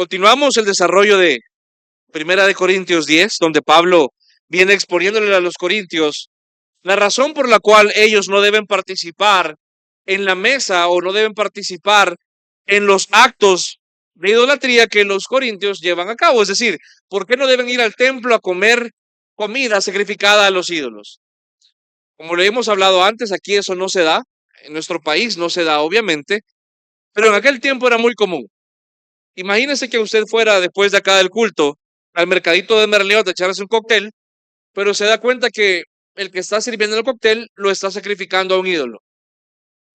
Continuamos el desarrollo de Primera de Corintios 10, donde Pablo viene exponiéndole a los corintios la razón por la cual ellos no deben participar en la mesa o no deben participar en los actos de idolatría que los corintios llevan a cabo. Es decir, ¿por qué no deben ir al templo a comer comida sacrificada a los ídolos? Como le hemos hablado antes, aquí eso no se da, en nuestro país no se da, obviamente, pero en aquel tiempo era muy común. Imagínese que usted fuera después de acá del culto al mercadito de Merliot a echarse un cóctel, pero se da cuenta que el que está sirviendo el cóctel lo está sacrificando a un ídolo.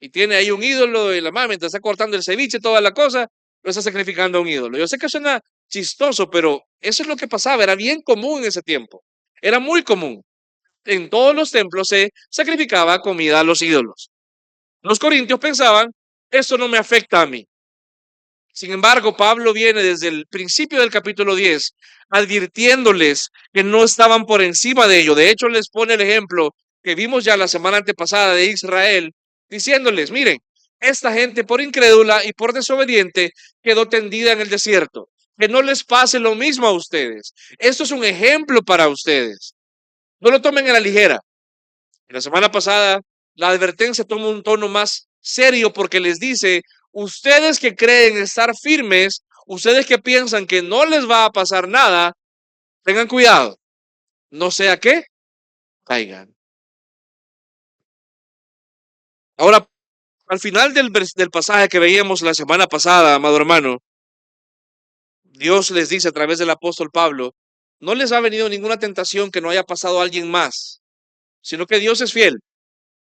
Y tiene ahí un ídolo y la mamá, mientras está cortando el ceviche, toda la cosa, lo está sacrificando a un ídolo. Yo sé que suena chistoso, pero eso es lo que pasaba, era bien común en ese tiempo. Era muy común. En todos los templos se sacrificaba comida a los ídolos. Los corintios pensaban, esto no me afecta a mí. Sin embargo, Pablo viene desde el principio del capítulo 10 advirtiéndoles que no estaban por encima de ello. De hecho, les pone el ejemplo que vimos ya la semana antepasada de Israel, diciéndoles, miren, esta gente por incrédula y por desobediente quedó tendida en el desierto. Que no les pase lo mismo a ustedes. Esto es un ejemplo para ustedes. No lo tomen a la ligera. La semana pasada, la advertencia toma un tono más serio porque les dice, ustedes que creen estar firmes, ustedes que piensan que no les va a pasar nada, tengan cuidado, no sea que caigan. Ahora, al final del pasaje que veíamos la semana pasada, amado hermano, Dios les dice a través del apóstol Pablo, no les ha venido ninguna tentación que no haya pasado a alguien más, sino que Dios es fiel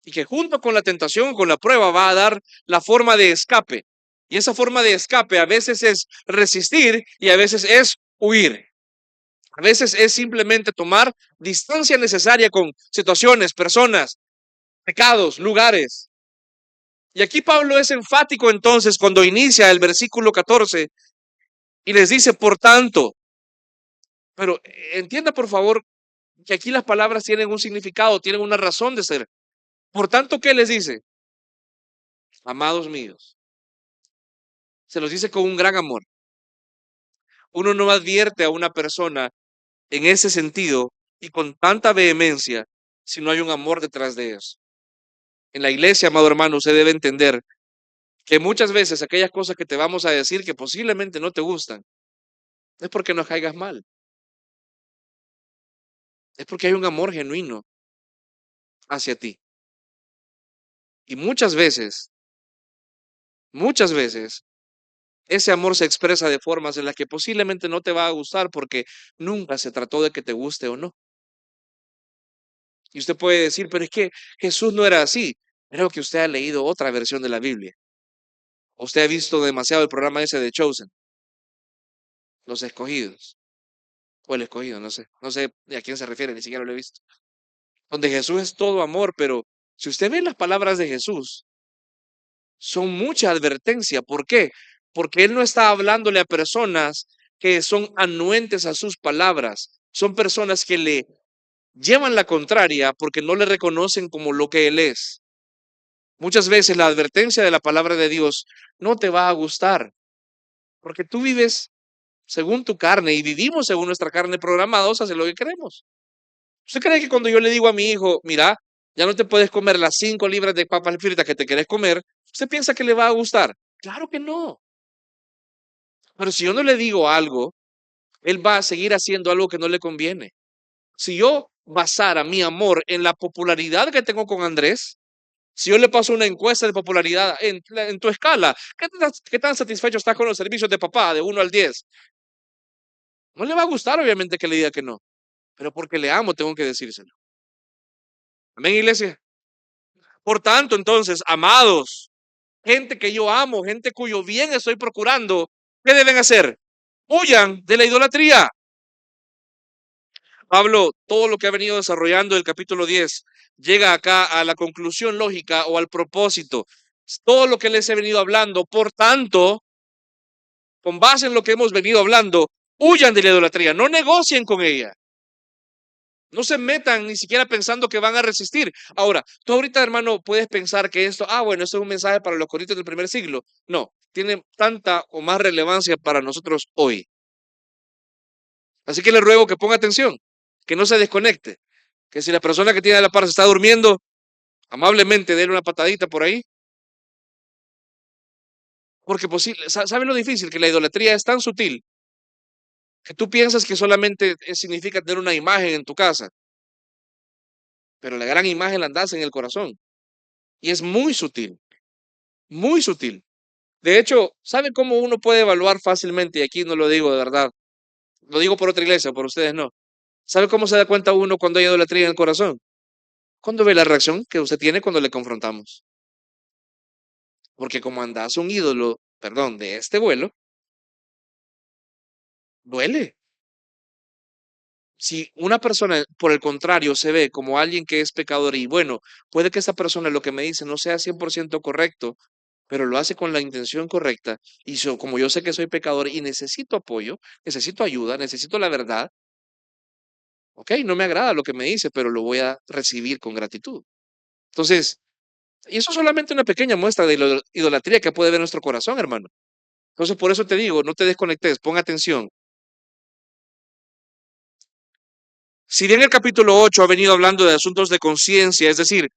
y que junto con la tentación, con la prueba, va a dar la forma de escape. Y esa forma de escape a veces es resistir y a veces es huir. A veces es simplemente tomar distancia necesaria con situaciones, personas, pecados, lugares. Y aquí Pablo es enfático entonces cuando inicia el versículo 14 y les dice, por tanto, pero entienda por favor que aquí las palabras tienen un significado, tienen una razón de ser. Por tanto, ¿qué les dice? Amados míos, se los dice con un gran amor. Uno no advierte a una persona en ese sentido y con tanta vehemencia si no hay un amor detrás de eso. En la iglesia, amado hermano, usted debe entender que muchas veces aquellas cosas que te vamos a decir que posiblemente no te gustan, es porque no caigas mal. Es porque hay un amor genuino hacia ti. Y muchas veces, ese amor se expresa de formas en las que posiblemente no te va a gustar porque nunca se trató de que te guste o no. Y usted puede decir, pero es que Jesús no era así. Creo que usted ha leído otra versión de la Biblia. Usted ha visto demasiado el programa ese de Chosen, Los Escogidos, o El Escogido, no sé a quién se refiere, ni siquiera lo he visto. Donde Jesús es todo amor, pero si usted ve las palabras de Jesús, son mucha advertencia. ¿Por qué? Porque Él no está hablándole a personas que son anuentes a sus palabras, son personas que le llevan la contraria porque no le reconocen como lo que Él es. Muchas veces la advertencia de la palabra de Dios no te va a gustar, porque tú vives según tu carne y vivimos según nuestra carne programados a hacer lo que queremos. ¿Usted cree que cuando yo le digo a mi hijo, mira, ya no te puedes comer las 5 libras de papas fritas que te querés comer, usted piensa que le va a gustar? Claro que no. Pero si yo no le digo algo, él va a seguir haciendo algo que no le conviene. Si yo basara mi amor en la popularidad que tengo con Andrés, si yo le paso una encuesta de popularidad en tu escala, ¿qué tan satisfecho estás con los servicios de papá de 1 al 10? No le va a gustar, obviamente, que le diga que no, pero porque le amo, tengo que decírselo. Amén, iglesia. Por tanto, entonces, amados, gente que yo amo, gente cuyo bien estoy procurando, ¿qué deben hacer? Huyan de la idolatría. Pablo, todo lo que ha venido desarrollando el capítulo 10, llega acá a la conclusión lógica o al propósito. Todo lo que les he venido hablando, por tanto, con base en lo que hemos venido hablando, huyan de la idolatría, no negocien con ella. No se metan ni siquiera pensando que van a resistir. Ahora, tú ahorita, hermano, puedes pensar que esto, bueno, esto es un mensaje para los corintios del primer siglo. No, tiene tanta o más relevancia para nosotros hoy. Así que le ruego que ponga atención, que no se desconecte, que si la persona que tiene a la par se está durmiendo, amablemente déle una patadita por ahí, porque ¿sabe lo difícil? Que la idolatría es tan sutil que tú piensas que solamente significa tener una imagen en tu casa, pero la gran imagen la andas en el corazón. Y es muy sutil, muy sutil. De hecho, ¿sabe cómo uno puede evaluar fácilmente? Y aquí no lo digo de verdad, lo digo por otra iglesia, por ustedes no. ¿Sabe cómo se da cuenta uno cuando hay idolatría en el corazón? Cuando ve la reacción que usted tiene cuando le confrontamos. Porque como andas un ídolo, perdón, de este vuelo, duele. Si una persona, por el contrario, se ve como alguien que es pecador y bueno, puede que esa persona lo que me dice no sea 100% correcto, pero lo hace con la intención correcta y como yo sé que soy pecador y necesito apoyo, necesito ayuda, necesito la verdad, ok, no me agrada lo que me dice, pero lo voy a recibir con gratitud. Entonces, y eso es solamente una pequeña muestra de la idolatría que puede ver nuestro corazón, hermano. Entonces, por eso te digo, no te desconectes, pon atención. Si bien el capítulo 8 ha venido hablando de asuntos de conciencia, es decir,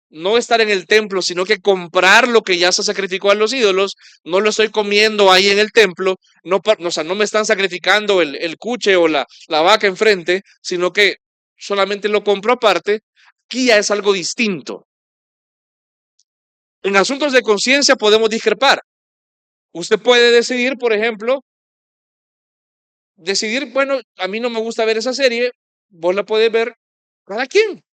no estar en el templo, sino que comprar lo que ya se sacrificó a los ídolos, no lo estoy comiendo ahí en el templo, no, o sea, no me están sacrificando el cuche o la vaca enfrente, sino que solamente lo compro aparte, aquí ya es algo distinto. En asuntos de conciencia podemos discrepar. Usted puede decidir, por ejemplo, decidir, bueno, a mí no me gusta ver esa serie, vos la puedes ver cada quien.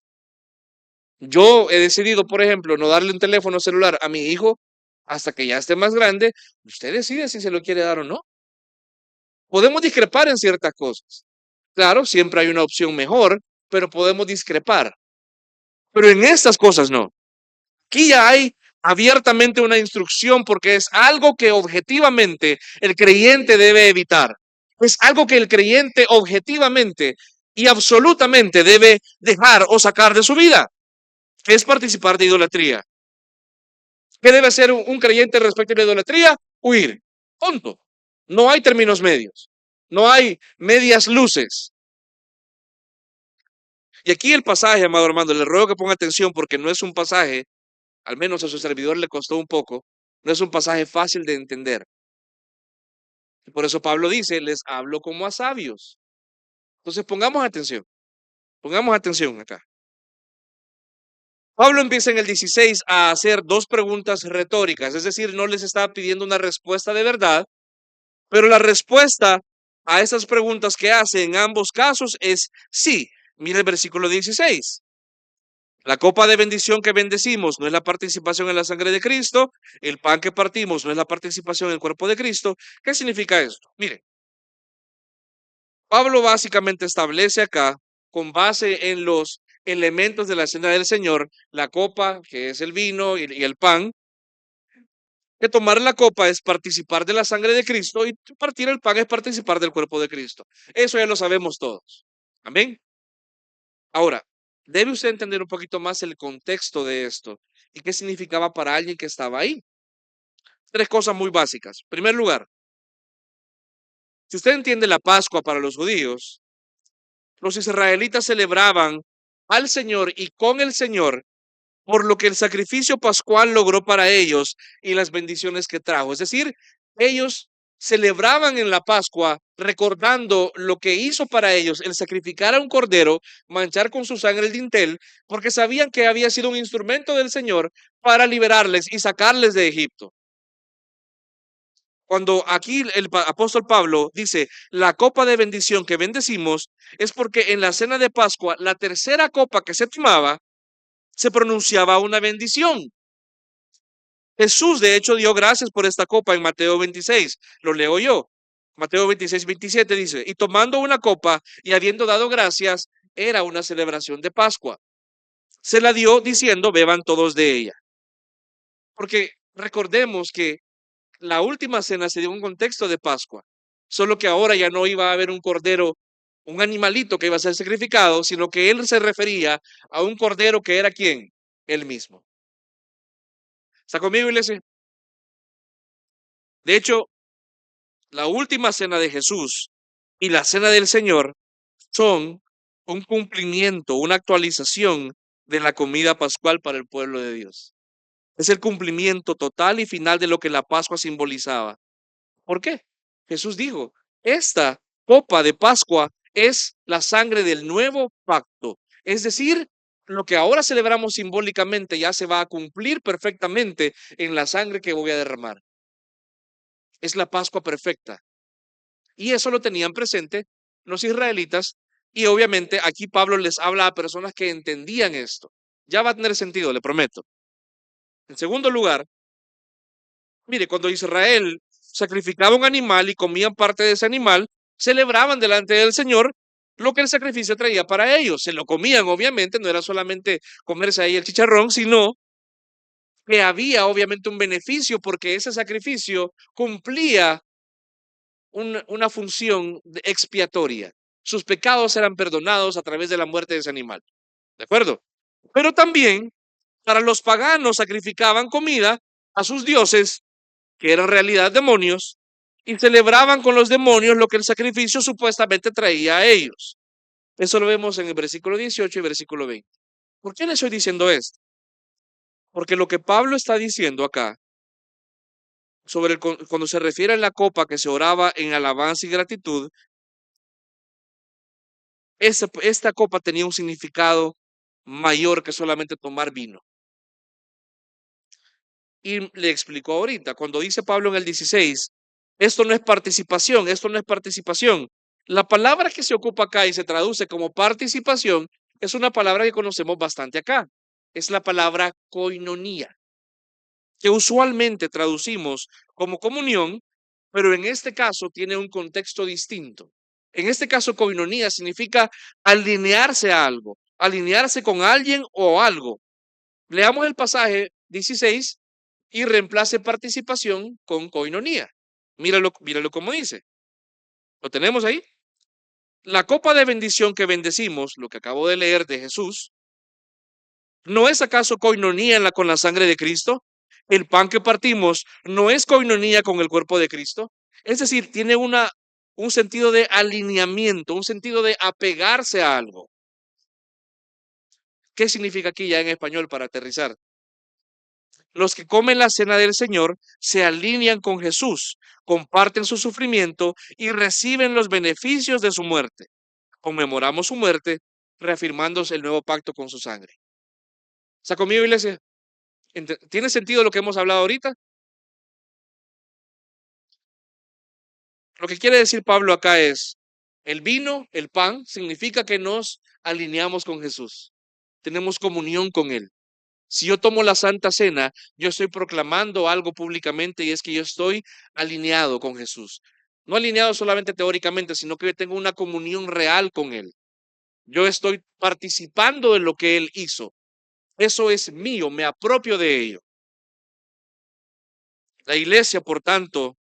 Yo he decidido, por ejemplo, no darle un teléfono celular a mi hijo hasta que ya esté más grande. Usted decide si se lo quiere dar o no. Podemos discrepar en ciertas cosas. Claro, siempre hay una opción mejor, pero podemos discrepar. Pero en estas cosas no. Aquí ya hay abiertamente una instrucción porque es algo que objetivamente el creyente debe evitar. Es algo que el creyente objetivamente y absolutamente debe dejar o sacar de su vida. Es participar de idolatría. ¿Qué debe hacer un creyente respecto a la idolatría? Huir. Punto. No hay términos medios. No hay medias luces. Y aquí el pasaje, amado hermano, le ruego que ponga atención porque no es un pasaje, al menos a su servidor le costó un poco, no es un pasaje fácil de entender. Y por eso Pablo dice, les hablo como a sabios. Entonces pongamos atención acá. Pablo empieza en el 16 a hacer dos preguntas retóricas, es decir, no les está pidiendo una respuesta de verdad, pero la respuesta a esas preguntas que hace en ambos casos es sí. Mire el versículo 16. La copa de bendición que bendecimos no es la participación en la sangre de Cristo. El pan que partimos no es la participación en el cuerpo de Cristo. ¿Qué significa esto? Mire, Pablo básicamente establece acá, con base en los elementos de la cena del Señor, la copa, que es el vino, y el pan, que tomar la copa es participar de la sangre de Cristo y partir el pan es participar del cuerpo de Cristo. Eso ya lo sabemos todos. Amén. Ahora, debe usted entender un poquito más el contexto de esto y qué significaba para alguien que estaba ahí. Tres cosas muy básicas. En primer lugar, si usted entiende la Pascua para los judíos, los israelitas celebraban al Señor y con el Señor por lo que el sacrificio pascual logró para ellos y las bendiciones que trajo. Es decir, ellos celebraban en la Pascua recordando lo que hizo para ellos el sacrificar a un cordero, manchar con su sangre el dintel, porque sabían que había sido un instrumento del Señor para liberarles y sacarles de Egipto. Cuando aquí el apóstol Pablo dice la copa de bendición que bendecimos, es porque en la cena de Pascua, la tercera copa que se tomaba, se pronunciaba una bendición. Jesús, de hecho, dio gracias por esta copa en Mateo 26. Lo leo yo. Mateo 26, 27 dice, y tomando una copa y habiendo dado gracias, era una celebración de Pascua. Se la dio diciendo, beban todos de ella. Porque recordemos que la última cena se dio en un contexto de Pascua. Solo que ahora ya no iba a haber un cordero, un animalito que iba a ser sacrificado, sino que él se refería a un cordero que era ¿quién? Él mismo. ¿Está conmigo, iglesia? De hecho, la última cena de Jesús y la cena del Señor son un cumplimiento, una actualización de la comida pascual para el pueblo de Dios. Es el cumplimiento total y final de lo que la Pascua simbolizaba. ¿Por qué? Jesús dijo, esta copa de Pascua es la sangre del nuevo pacto. Es decir, lo que ahora celebramos simbólicamente ya se va a cumplir perfectamente en la sangre que voy a derramar. Es la Pascua perfecta. Y eso lo tenían presente los israelitas. Y obviamente aquí Pablo les habla a personas que entendían esto. Ya va a tener sentido, le prometo. En segundo lugar, mire, cuando Israel sacrificaba un animal y comían parte de ese animal, celebraban delante del Señor lo que el sacrificio traía para ellos. Se lo comían, obviamente, no era solamente comerse ahí el chicharrón, sino que había obviamente un beneficio porque ese sacrificio cumplía una función expiatoria. Sus pecados eran perdonados a través de la muerte de ese animal. ¿De acuerdo? Pero también para los paganos sacrificaban comida a sus dioses, que eran en realidad demonios, y celebraban con los demonios lo que el sacrificio supuestamente traía a ellos. Eso lo vemos en el versículo 18 y versículo 20. ¿Por qué le estoy diciendo esto? Porque lo que Pablo está diciendo acá, cuando se refiere a la copa que se oraba en alabanza y gratitud, esta copa tenía un significado mayor que solamente tomar vino. Y le explicó ahorita, cuando dice Pablo en el 16, esto no es participación, esto no es participación. La palabra que se ocupa acá y se traduce como participación es una palabra que conocemos bastante acá. Es la palabra koinonía, que usualmente traducimos como comunión, pero en este caso tiene un contexto distinto. En este caso, koinonía significa alinearse a algo, alinearse con alguien o algo. Leamos el pasaje 16 y reemplace participación con koinonía. Míralo como dice. ¿Lo tenemos ahí? La copa de bendición que bendecimos, lo que acabo de leer de Jesús, ¿no es acaso koinonía con la sangre de Cristo? El pan que partimos no es koinonía con el cuerpo de Cristo. Es decir, tiene un sentido de alineamiento, un sentido de apegarse a algo. ¿Qué significa aquí ya en español para aterrizar? Los que comen la cena del Señor se alinean con Jesús, comparten su sufrimiento y reciben los beneficios de su muerte. Conmemoramos su muerte, reafirmándose el nuevo pacto con su sangre. ¿Está conmigo, iglesia? ¿Tiene sentido lo que hemos hablado ahorita? Lo que quiere decir Pablo acá es, el vino, el pan, significa que nos alineamos con Jesús. Tenemos comunión con Él. Si yo tomo la Santa Cena, yo estoy proclamando algo públicamente y es que yo estoy alineado con Jesús. No alineado solamente teóricamente, sino que yo tengo una comunión real con Él. Yo estoy participando en lo que Él hizo. Eso es mío, me apropio de ello. La iglesia, por tanto,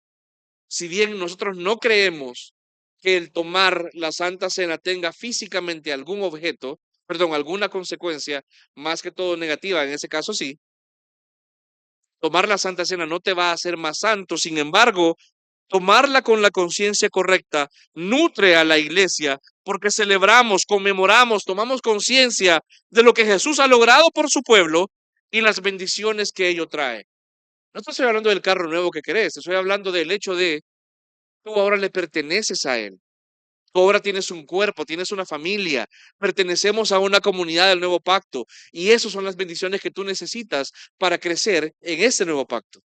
si bien nosotros no creemos que el tomar la Santa Cena tenga físicamente algún objeto, perdón, alguna consecuencia, más que todo negativa, en ese caso sí, tomar la Santa Cena no te va a hacer más santo. Sin embargo, tomarla con la conciencia correcta nutre a la iglesia porque celebramos, conmemoramos, tomamos conciencia de lo que Jesús ha logrado por su pueblo y las bendiciones que ello trae. No estoy hablando del carro nuevo que querés, estoy hablando del hecho de tú ahora le perteneces a Él. Tú ahora tienes un cuerpo, tienes una familia, pertenecemos a una comunidad del nuevo pacto y esas son las bendiciones que tú necesitas para crecer en este nuevo pacto.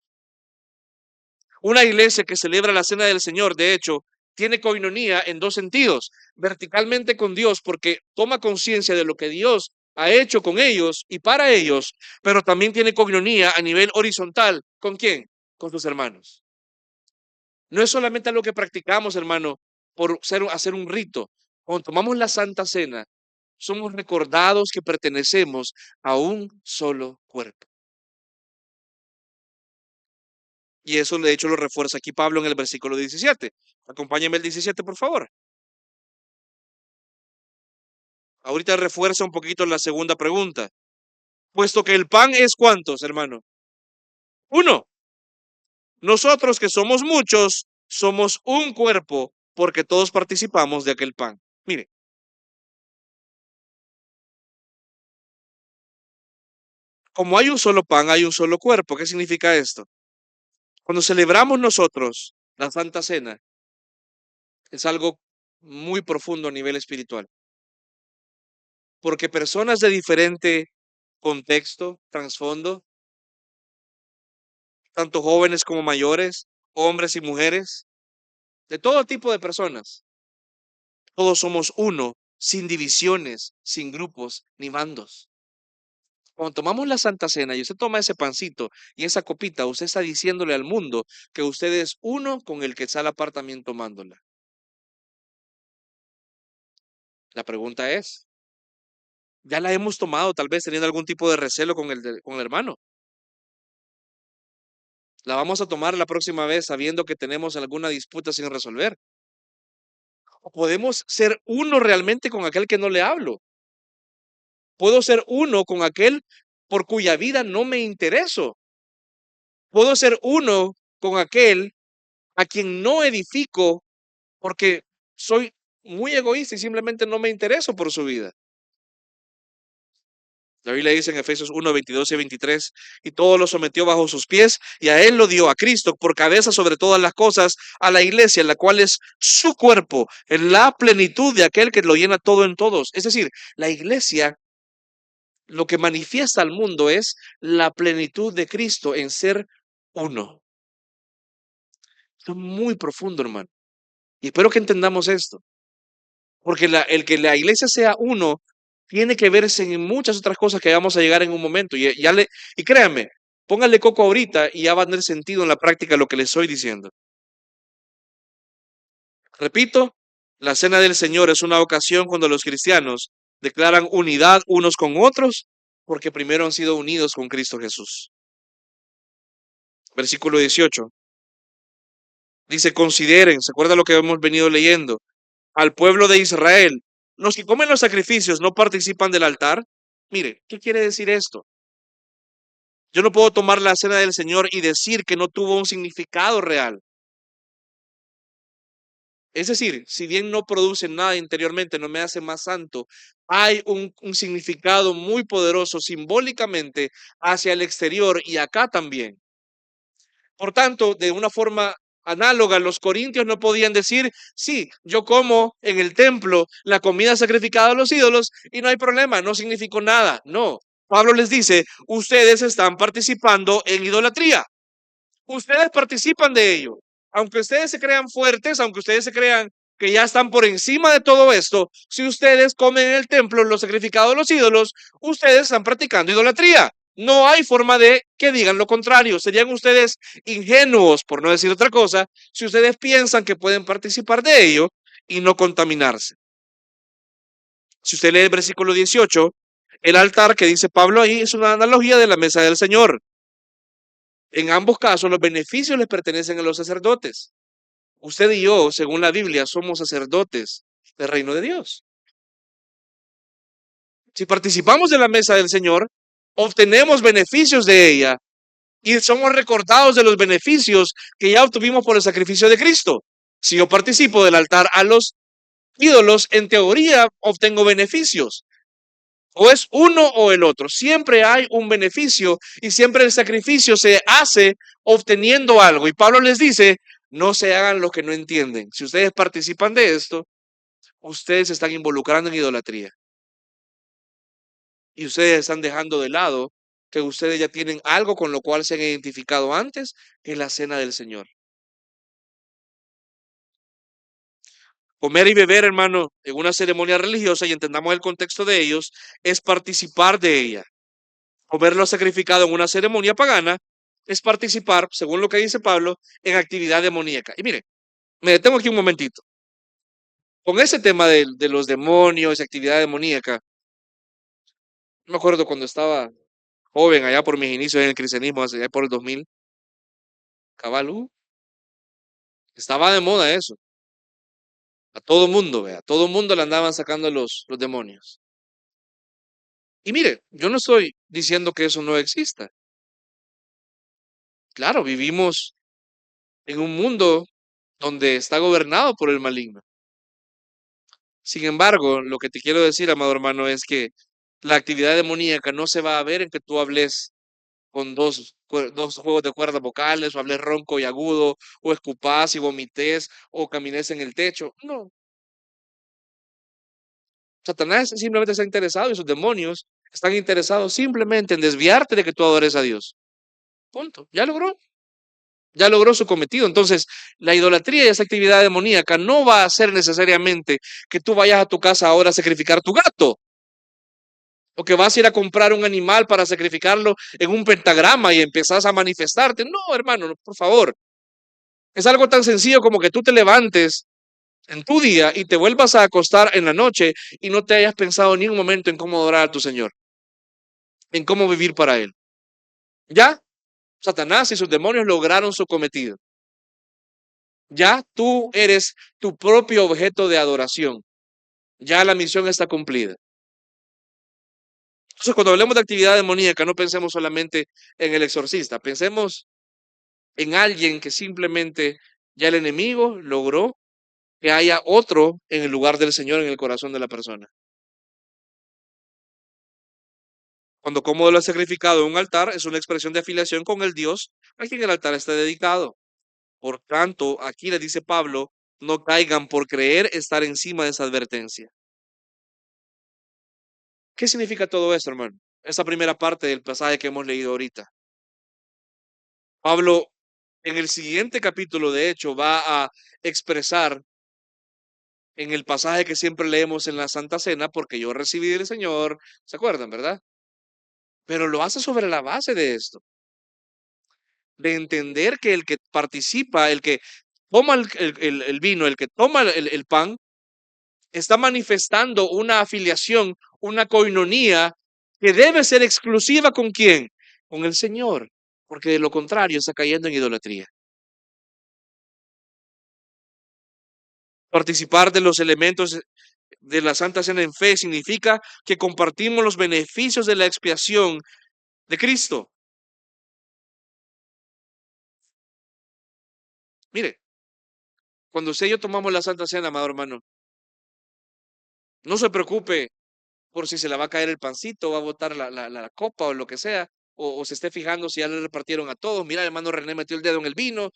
Una iglesia que celebra la cena del Señor, de hecho, tiene coinonía en dos sentidos, verticalmente con Dios, porque toma conciencia de lo que Dios ha hecho con ellos y para ellos, pero también tiene coinonía a nivel horizontal. ¿Con quién? Con sus hermanos. No es solamente algo que practicamos, hermano, por hacer un rito. Cuando tomamos la Santa Cena, somos recordados que pertenecemos a un solo cuerpo. Y eso de hecho lo refuerza aquí Pablo en el versículo 17. Acompáñenme el 17, por favor. Ahorita refuerza un poquito la segunda pregunta. Puesto que el pan es ¿cuántos, hermano? Uno. nosotros que somos muchos, somos un cuerpo porque todos participamos de aquel pan. Mire, como hay un solo pan, hay un solo cuerpo. ¿Qué significa esto? Cuando celebramos nosotros la Santa Cena, es algo muy profundo a nivel espiritual, porque personas de diferente contexto, trasfondo, tanto jóvenes como mayores, hombres y mujeres, de todo tipo de personas, todos somos uno, sin divisiones, sin grupos ni bandos. Cuando tomamos la Santa Cena y usted toma ese pancito y esa copita, usted está diciéndole al mundo que usted es uno con el que está la par también tomándola. La pregunta es, ¿ya la hemos tomado tal vez teniendo algún tipo de recelo con con el hermano? ¿La vamos a tomar la próxima vez sabiendo que tenemos alguna disputa sin resolver? ¿O podemos ser uno realmente con aquel que no le hablo? ¿Puedo ser uno con aquel por cuya vida no me intereso? ¿Puedo ser uno con aquel a quien no edifico porque soy muy egoísta y simplemente no me intereso por su vida? La Biblia dice en Efesios 1, 22 y 23, y todo lo sometió bajo sus pies, y a él lo dio, a Cristo, por cabeza sobre todas las cosas, a la iglesia, la cual es su cuerpo, en la plenitud de aquel que lo llena todo en todos. Es decir, la iglesia lo que manifiesta al mundo es la plenitud de Cristo en ser uno. Esto es muy profundo, hermano. Y espero que entendamos esto. Porque el que la iglesia sea uno tiene que verse en muchas otras cosas que vamos a llegar en un momento. Y créanme, pónganle coco ahorita y ya va a tener sentido en la práctica lo que les estoy diciendo. Repito, la cena del Señor es una ocasión cuando los cristianos declaran unidad unos con otros porque primero han sido unidos con Cristo Jesús. Versículo 18. Dice, consideren, ¿se acuerda lo que hemos venido leyendo? Al pueblo de Israel, los que comen los sacrificios no participan del altar. Mire, ¿qué quiere decir esto? Yo no puedo tomar la cena del Señor y decir que no tuvo un significado real. Es decir, si bien no produce nada interiormente, no me hace más santo, hay un significado muy poderoso simbólicamente hacia el exterior y acá también. Por tanto, de una forma análoga, los corintios no podían decir, sí, yo como en el templo la comida sacrificada a los ídolos y no hay problema, no significó nada. No, Pablo les dice, ustedes están participando en idolatría. Ustedes participan de ello. Aunque ustedes se crean fuertes, aunque ustedes se crean que ya están por encima de todo esto, si ustedes comen en el templo los sacrificados a los ídolos, ustedes están practicando idolatría. No hay forma de que digan lo contrario. Serían ustedes ingenuos, por no decir otra cosa, si ustedes piensan que pueden participar de ello y no contaminarse. Si usted lee el versículo 18, el altar que dice Pablo ahí es una analogía de la mesa del Señor. En ambos casos, los beneficios les pertenecen a los sacerdotes. Usted y yo, según la Biblia, somos sacerdotes del reino de Dios. Si participamos de la mesa del Señor, obtenemos beneficios de ella y somos recordados de los beneficios que ya obtuvimos por el sacrificio de Cristo. Si yo participo del altar a los ídolos, en teoría obtengo beneficios. O es uno o el otro. Siempre hay un beneficio y siempre el sacrificio se hace obteniendo algo. Y Pablo les dice, no se hagan lo que no entienden. Si ustedes participan de esto, ustedes se están involucrando en idolatría. Y ustedes están dejando de lado que ustedes ya tienen algo con lo cual se han identificado antes, que es la cena del Señor. Comer y beber, hermano, en una ceremonia religiosa, y entendamos el contexto de ellos, es participar de ella. Comerlo sacrificado en una ceremonia pagana es participar, según lo que dice Pablo, en actividad demoníaca. Y mire, me detengo aquí un momentito. Con ese tema de los demonios y actividad demoníaca, me acuerdo cuando estaba joven, allá por mis inicios en el cristianismo, allá por el 2000, cabal, estaba de moda eso. A todo mundo, vea, a todo mundo le andaban sacando los demonios. Y mire, yo no estoy diciendo que eso no exista. Claro, vivimos en un mundo donde está gobernado por el maligno. Sin embargo, lo que te quiero decir, amado hermano, es que la actividad demoníaca no se va a ver en que tú hables con dos juegos de cuerdas vocales, o hables ronco y agudo, o escupás y vomites, o camines en el techo. No, Satanás simplemente está interesado y sus demonios están interesados simplemente en desviarte de que tú adores a Dios. Punto. Ya logró su cometido. Entonces, la idolatría y esa actividad demoníaca no va a ser necesariamente que tú vayas a tu casa ahora a sacrificar tu gato, o que vas a ir a comprar un animal para sacrificarlo en un pentagrama y empezás a manifestarte. No, hermano, no, por favor. Es algo tan sencillo como que tú te levantes en tu día y te vuelvas a acostar en la noche y no te hayas pensado ni un momento en cómo adorar a tu Señor, en cómo vivir para Él. Ya, Satanás y sus demonios lograron su cometido. Ya tú eres tu propio objeto de adoración. Ya la misión está cumplida. Entonces, cuando hablemos de actividad demoníaca, no pensemos solamente en el exorcista, pensemos en alguien que simplemente ya el enemigo logró que haya otro en el lugar del Señor en el corazón de la persona. Cuando cómodo lo ha sacrificado en un altar, es una expresión de afiliación con el Dios a quien el altar está dedicado. Por tanto, aquí le dice Pablo, no caigan por creer estar encima de esa advertencia. ¿Qué significa todo esto, hermano? Esa primera parte del pasaje que hemos leído ahorita. Pablo, en el siguiente capítulo, de hecho, va a expresar en el pasaje que siempre leemos en la Santa Cena, porque yo recibí del Señor, ¿se acuerdan, verdad? Pero lo hace sobre la base de esto, de entender que el que participa, el que toma el vino, el que toma el pan, está manifestando una afiliación, una coinonía que debe ser exclusiva ¿con quién? Con el Señor, porque de lo contrario está cayendo en idolatría. Participar de los elementos de la Santa Cena en fe significa que compartimos los beneficios de la expiación de Cristo. Mire, cuando usted y yo tomamos la Santa Cena, amado hermano, no se preocupe por si se le va a caer el pancito, va a botar la copa o lo que sea, o se esté fijando si ya le repartieron a todos. Mira, el hermano René metió el dedo en el vino.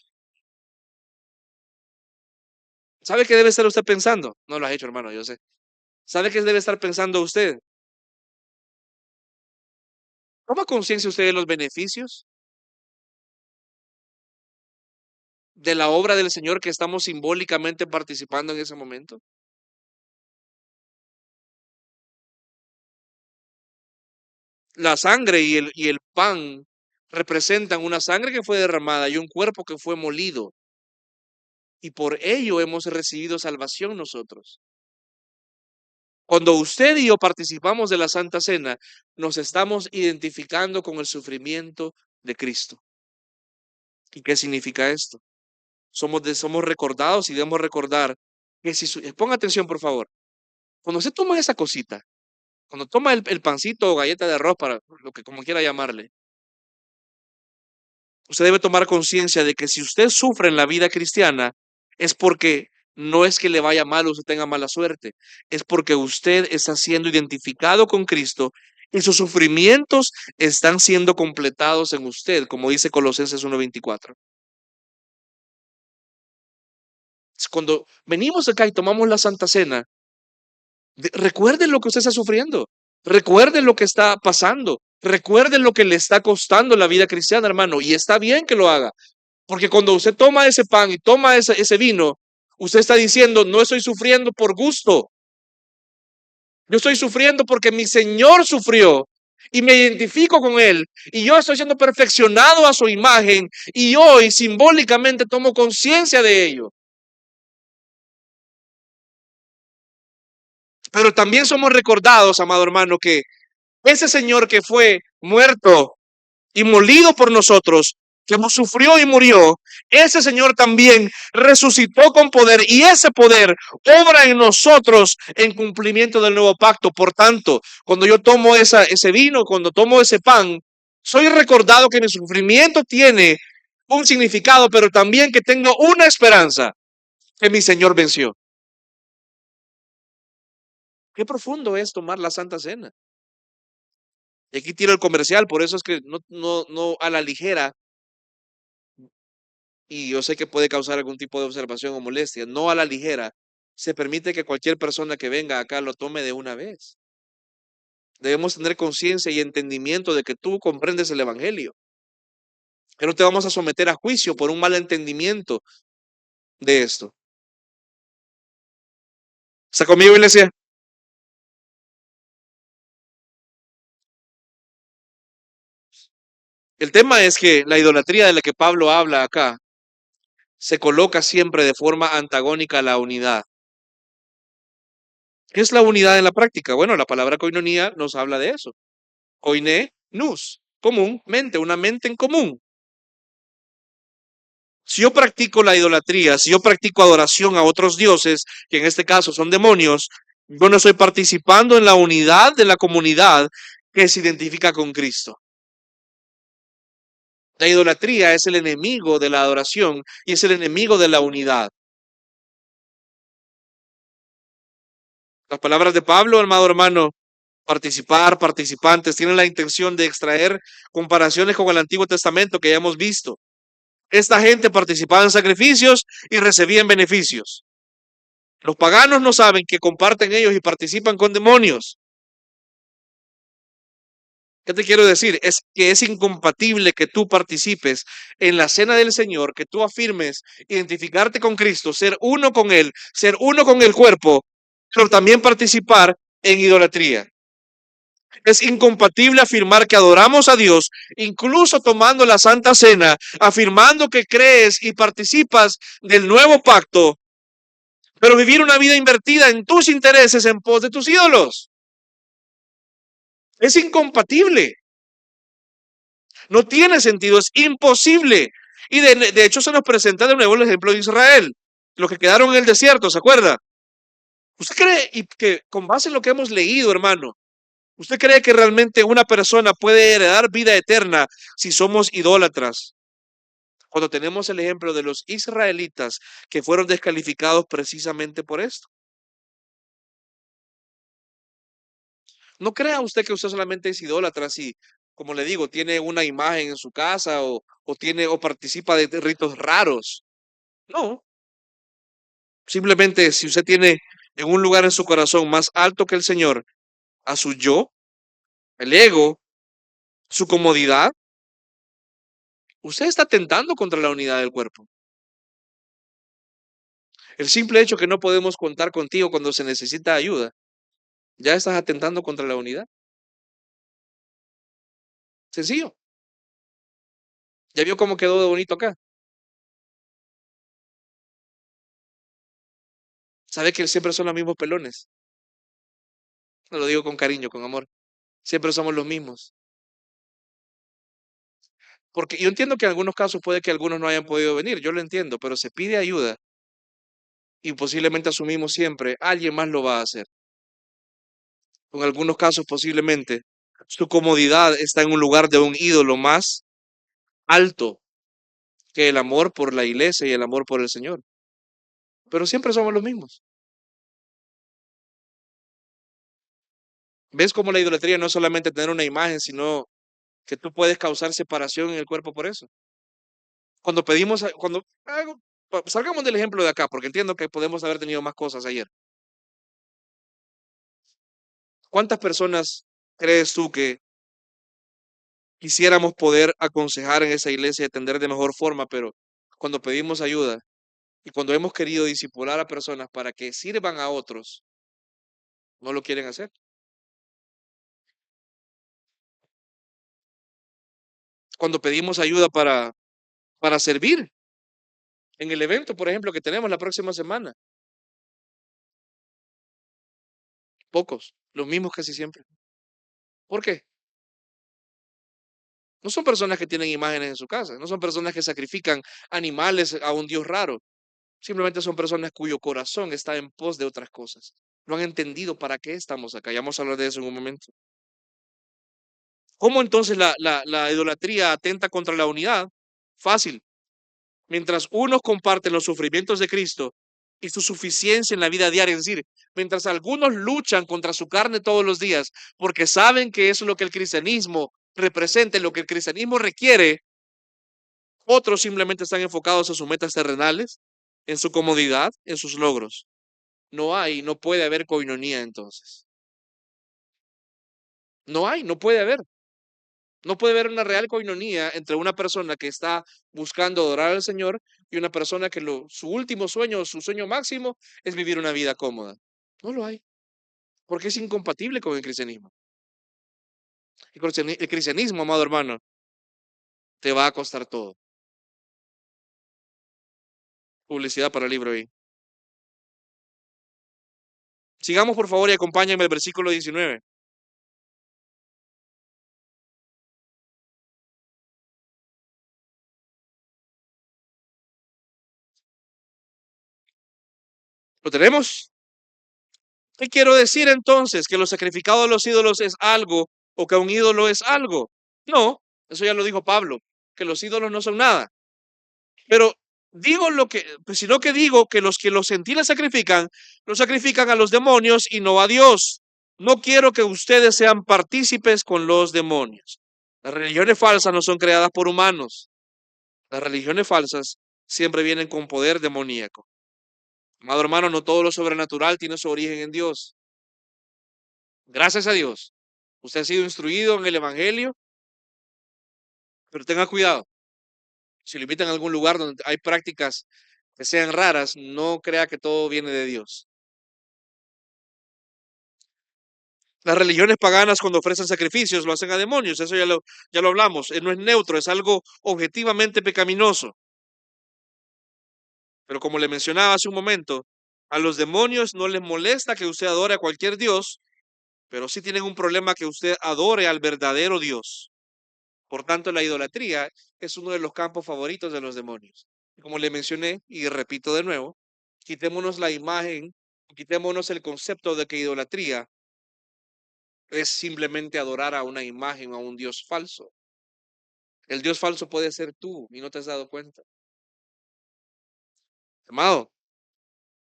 ¿Sabe qué debe estar usted pensando? No lo has hecho, hermano, yo sé. ¿Sabe qué debe estar pensando usted? ¿Toma conciencia usted de los beneficios de la obra del Señor que estamos simbólicamente participando en ese momento? La sangre y el pan representan una sangre que fue derramada y un cuerpo que fue molido, y por ello hemos recibido salvación nosotros. Cuando usted y yo participamos de la Santa Cena, nos estamos identificando con el sufrimiento de Cristo. ¿Y qué significa esto? Somos recordados y debemos recordar que ponga atención, por favor. Cuando usted toma esa cosita, cuando toma el pancito o galleta de arroz, para lo que como quiera llamarle, usted debe tomar conciencia de que si usted sufre en la vida cristiana, es porque no es que le vaya mal o usted tenga mala suerte, es porque usted está siendo identificado con Cristo y sus sufrimientos están siendo completados en usted, como dice Colosenses 1:24. Cuando venimos acá y tomamos la Santa Cena, recuerden lo que usted está sufriendo, recuerden lo que está pasando, recuerden lo que le está costando la vida cristiana, hermano, y está bien que lo haga. Porque cuando usted toma ese pan y toma ese vino, usted está diciendo, no estoy sufriendo por gusto, yo estoy sufriendo porque mi Señor sufrió y me identifico con Él y yo estoy siendo perfeccionado a su imagen y hoy simbólicamente tomo conciencia de ello. Pero también somos recordados, amado hermano, que ese Señor que fue muerto y molido por nosotros, que sufrió y murió, ese Señor también resucitó con poder y ese poder obra en nosotros en cumplimiento del nuevo pacto. Por tanto, cuando yo tomo ese vino, cuando tomo ese pan, soy recordado que mi sufrimiento tiene un significado, pero también que tengo una esperanza, que mi Señor venció. Qué profundo es tomar la Santa Cena. Y aquí tiro el comercial, por eso es que no a la ligera, y yo sé que puede causar algún tipo de observación o molestia, no a la ligera, se permite que cualquier persona que venga acá lo tome de una vez. Debemos tener conciencia y entendimiento de que tú comprendes el Evangelio, que no te vamos a someter a juicio por un mal entendimiento de esto. ¿Está conmigo, iglesia? El tema es que la idolatría de la que Pablo habla acá se coloca siempre de forma antagónica a la unidad. ¿Qué es la unidad en la práctica? Bueno, la palabra koinonía nos habla de eso. Koiné, nus, común, mente, una mente en común. Si yo practico la idolatría, si yo practico adoración a otros dioses, que en este caso son demonios, yo no estoy participando en la unidad de la comunidad que se identifica con Cristo. La idolatría es el enemigo de la adoración y es el enemigo de la unidad. Las palabras de Pablo, amado hermano, participantes, tienen la intención de extraer comparaciones con el Antiguo Testamento que ya hemos visto. Esta gente participaba en sacrificios y recibían beneficios. Los paganos no saben que comparten ellos y participan con demonios. ¿Qué te quiero decir? Es que es incompatible que tú participes en la cena del Señor, que tú afirmes identificarte con Cristo, ser uno con Él, ser uno con el cuerpo, pero también participar en idolatría. Es incompatible afirmar que adoramos a Dios, incluso tomando la Santa Cena, afirmando que crees y participas del nuevo pacto, pero vivir una vida invertida en tus intereses en pos de tus ídolos. Es incompatible. No tiene sentido, es imposible. Y de hecho se nos presenta de nuevo el ejemplo de Israel, los que quedaron en el desierto, ¿se acuerda? ¿Usted cree y que con base en lo que hemos leído, hermano, usted cree que realmente una persona puede heredar vida eterna si somos idólatras? Cuando tenemos el ejemplo de los israelitas que fueron descalificados precisamente por esto. No crea usted que usted solamente es idólatra si, como le digo, tiene una imagen en su casa o participa de ritos raros. No, simplemente si usted tiene en un lugar en su corazón más alto que el Señor, a su yo, el ego, su comodidad, usted está tentando contra la unidad del cuerpo. El simple hecho que no podemos contar contigo cuando se necesita ayuda, ya estás atentando contra la unidad. Sencillo. ¿Ya vio cómo quedó de bonito acá? ¿Sabe que siempre son los mismos pelones? Lo digo con cariño, con amor. Siempre somos los mismos. Porque yo entiendo que en algunos casos puede que algunos no hayan podido venir, yo lo entiendo, pero se pide ayuda y posiblemente asumimos siempre, alguien más lo va a hacer. En algunos casos posiblemente su comodidad está en un lugar de un ídolo más alto que el amor por la iglesia y el amor por el Señor. Pero siempre somos los mismos. ¿Ves cómo la idolatría no es solamente tener una imagen, sino que tú puedes causar separación en el cuerpo por eso? Cuando pedimos, salgamos del ejemplo de acá, porque entiendo que podemos haber tenido más cosas ayer. ¿Cuántas personas crees tú que quisiéramos poder aconsejar en esa iglesia y atender de mejor forma, pero cuando pedimos ayuda y cuando hemos querido disipular a personas para que sirvan a otros, no lo quieren hacer? Cuando pedimos ayuda para servir en el evento, por ejemplo, que tenemos la próxima semana, pocos, los mismos casi siempre. ¿Por qué? No son personas que tienen imágenes en su casa, no son personas que sacrifican animales a un Dios raro. Simplemente son personas cuyo corazón está en pos de otras cosas. No han entendido para qué estamos acá. Ya vamos a hablar de eso en un momento. ¿Cómo entonces la idolatría atenta contra la unidad? Fácil. Mientras unos comparten los sufrimientos de Cristo y su suficiencia en la vida diaria, es decir, mientras algunos luchan contra su carne todos los días porque saben que eso es lo que el cristianismo representa, lo que el cristianismo requiere, otros simplemente están enfocados en sus metas terrenales, en su comodidad, en sus logros. No puede haber coinonía entonces. No puede haber. No puede haber una real coinonía entre una persona que está buscando adorar al Señor y una persona que su último sueño, su sueño máximo es vivir una vida cómoda. No lo hay, porque es incompatible con el cristianismo. El cristianismo, amado hermano, te va a costar todo. Publicidad para el libro ahí. Sigamos por favor y acompáñenme al versículo 19. ¿Lo tenemos? ¿Qué quiero decir entonces? ¿Que lo sacrificado de los ídolos es algo o que un ídolo es algo? No, eso ya lo dijo Pablo, que los ídolos no son nada. Pero digo pues, sino que digo que los gentiles sacrifican, los sacrifican a los demonios y no a Dios. No quiero que ustedes sean partícipes con los demonios. Las religiones falsas no son creadas por humanos. Las religiones falsas siempre vienen con poder demoníaco. Amado hermano, no todo lo sobrenatural tiene su origen en Dios. Gracias a Dios. Usted ha sido instruido en el Evangelio, pero tenga cuidado. Si lo invitan a algún lugar donde hay prácticas que sean raras, no crea que todo viene de Dios. Las religiones paganas cuando ofrecen sacrificios lo hacen a demonios, eso ya lo hablamos, no es neutro, es algo objetivamente pecaminoso. Pero como le mencionaba hace un momento, a los demonios no les molesta que usted adore a cualquier Dios, pero sí tienen un problema que usted adore al verdadero Dios. Por tanto, la idolatría es uno de los campos favoritos de los demonios. Como le mencioné y repito de nuevo, quitémonos la imagen, quitémonos el concepto de que idolatría es simplemente adorar a una imagen, a un Dios falso. El Dios falso puede ser tú y no te has dado cuenta. Amado,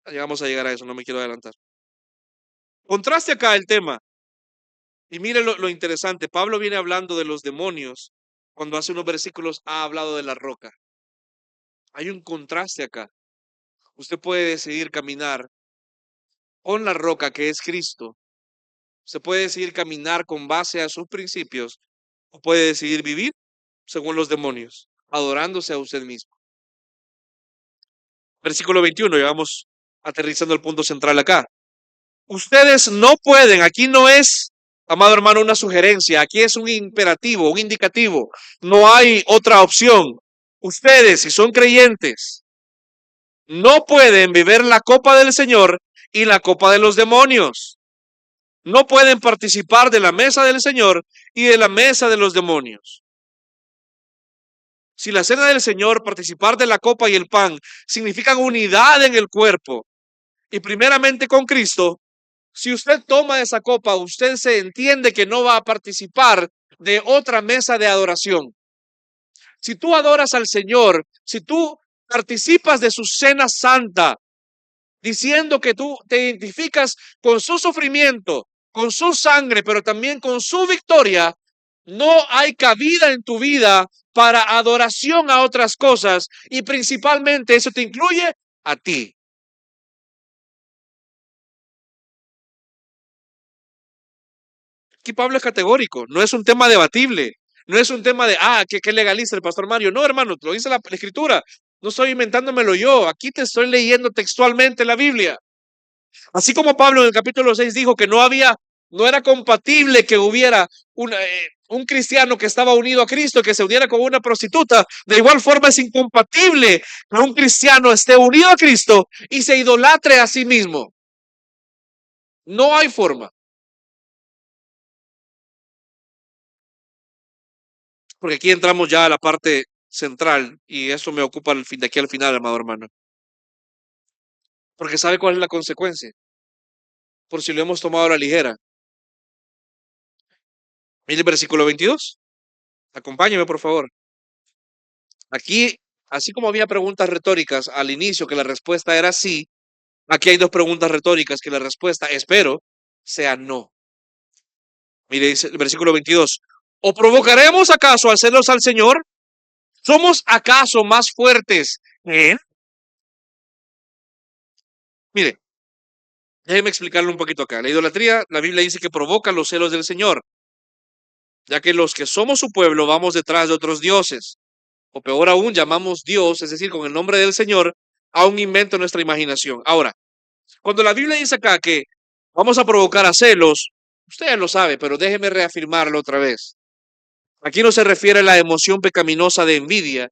ya vamos a llegar a eso, no me quiero adelantar. Contraste acá el tema y mire lo interesante. Pablo viene hablando de los demonios cuando hace unos versículos ha hablado de la roca. Hay un contraste acá. Usted puede decidir caminar con la roca que es Cristo. Usted puede decidir caminar con base a sus principios o puede decidir vivir según los demonios, adorándose a usted mismo. Versículo 21, ya vamos aterrizando el punto central acá. Ustedes no pueden, aquí no es, amado hermano, una sugerencia, aquí es un imperativo, un indicativo. No hay otra opción. Ustedes, si son creyentes, no pueden beber la copa del Señor y la copa de los demonios. No pueden participar de la mesa del Señor y de la mesa de los demonios. Si la cena del Señor, participar de la copa y el pan, significan unidad en el cuerpo y primeramente con Cristo, si usted toma esa copa, usted se entiende que no va a participar de otra mesa de adoración. Si tú adoras al Señor, si tú participas de su cena santa, diciendo que tú te identificas con su sufrimiento, con su sangre, pero también con su victoria, no hay cabida en tu vida para adoración a otras cosas y principalmente eso te incluye a ti. Aquí Pablo es categórico, no es un tema debatible, no es un tema de, que legaliza el pastor Mario. No, hermano, lo dice la escritura. No estoy inventándomelo yo, aquí te estoy leyendo textualmente la Biblia. Así como Pablo en el capítulo 6 dijo que no era compatible que hubiera un cristiano que estaba unido a Cristo, que se uniera con una prostituta, de igual forma es incompatible que un cristiano esté unido a Cristo y se idolatre a sí mismo. No hay forma. Porque aquí entramos ya a la parte central y eso me ocupa de aquí al final, amado hermano. Porque ¿sabe cuál es la consecuencia? Por si lo hemos tomado a la ligera. Mire el versículo 22. Acompáñeme, por favor. Aquí Así como había preguntas retóricas al inicio que la respuesta era sí, aquí hay dos preguntas retóricas que la respuesta, espero, sea no. Mire, dice el versículo 22. ¿O provocaremos acaso al celos al Señor? ¿Somos acaso más fuertes que Él? Mire, déjeme explicarle un poquito acá. La idolatría, la Biblia dice que provoca los celos del Señor, ya que los que somos su pueblo vamos detrás de otros dioses. O peor aún, llamamos Dios, es decir, con el nombre del Señor, a un invento de nuestra imaginación. Ahora, cuando la Biblia dice acá que vamos a provocar a celos, usted ya lo sabe, pero déjeme reafirmarlo otra vez. Aquí no se refiere a la emoción pecaminosa de envidia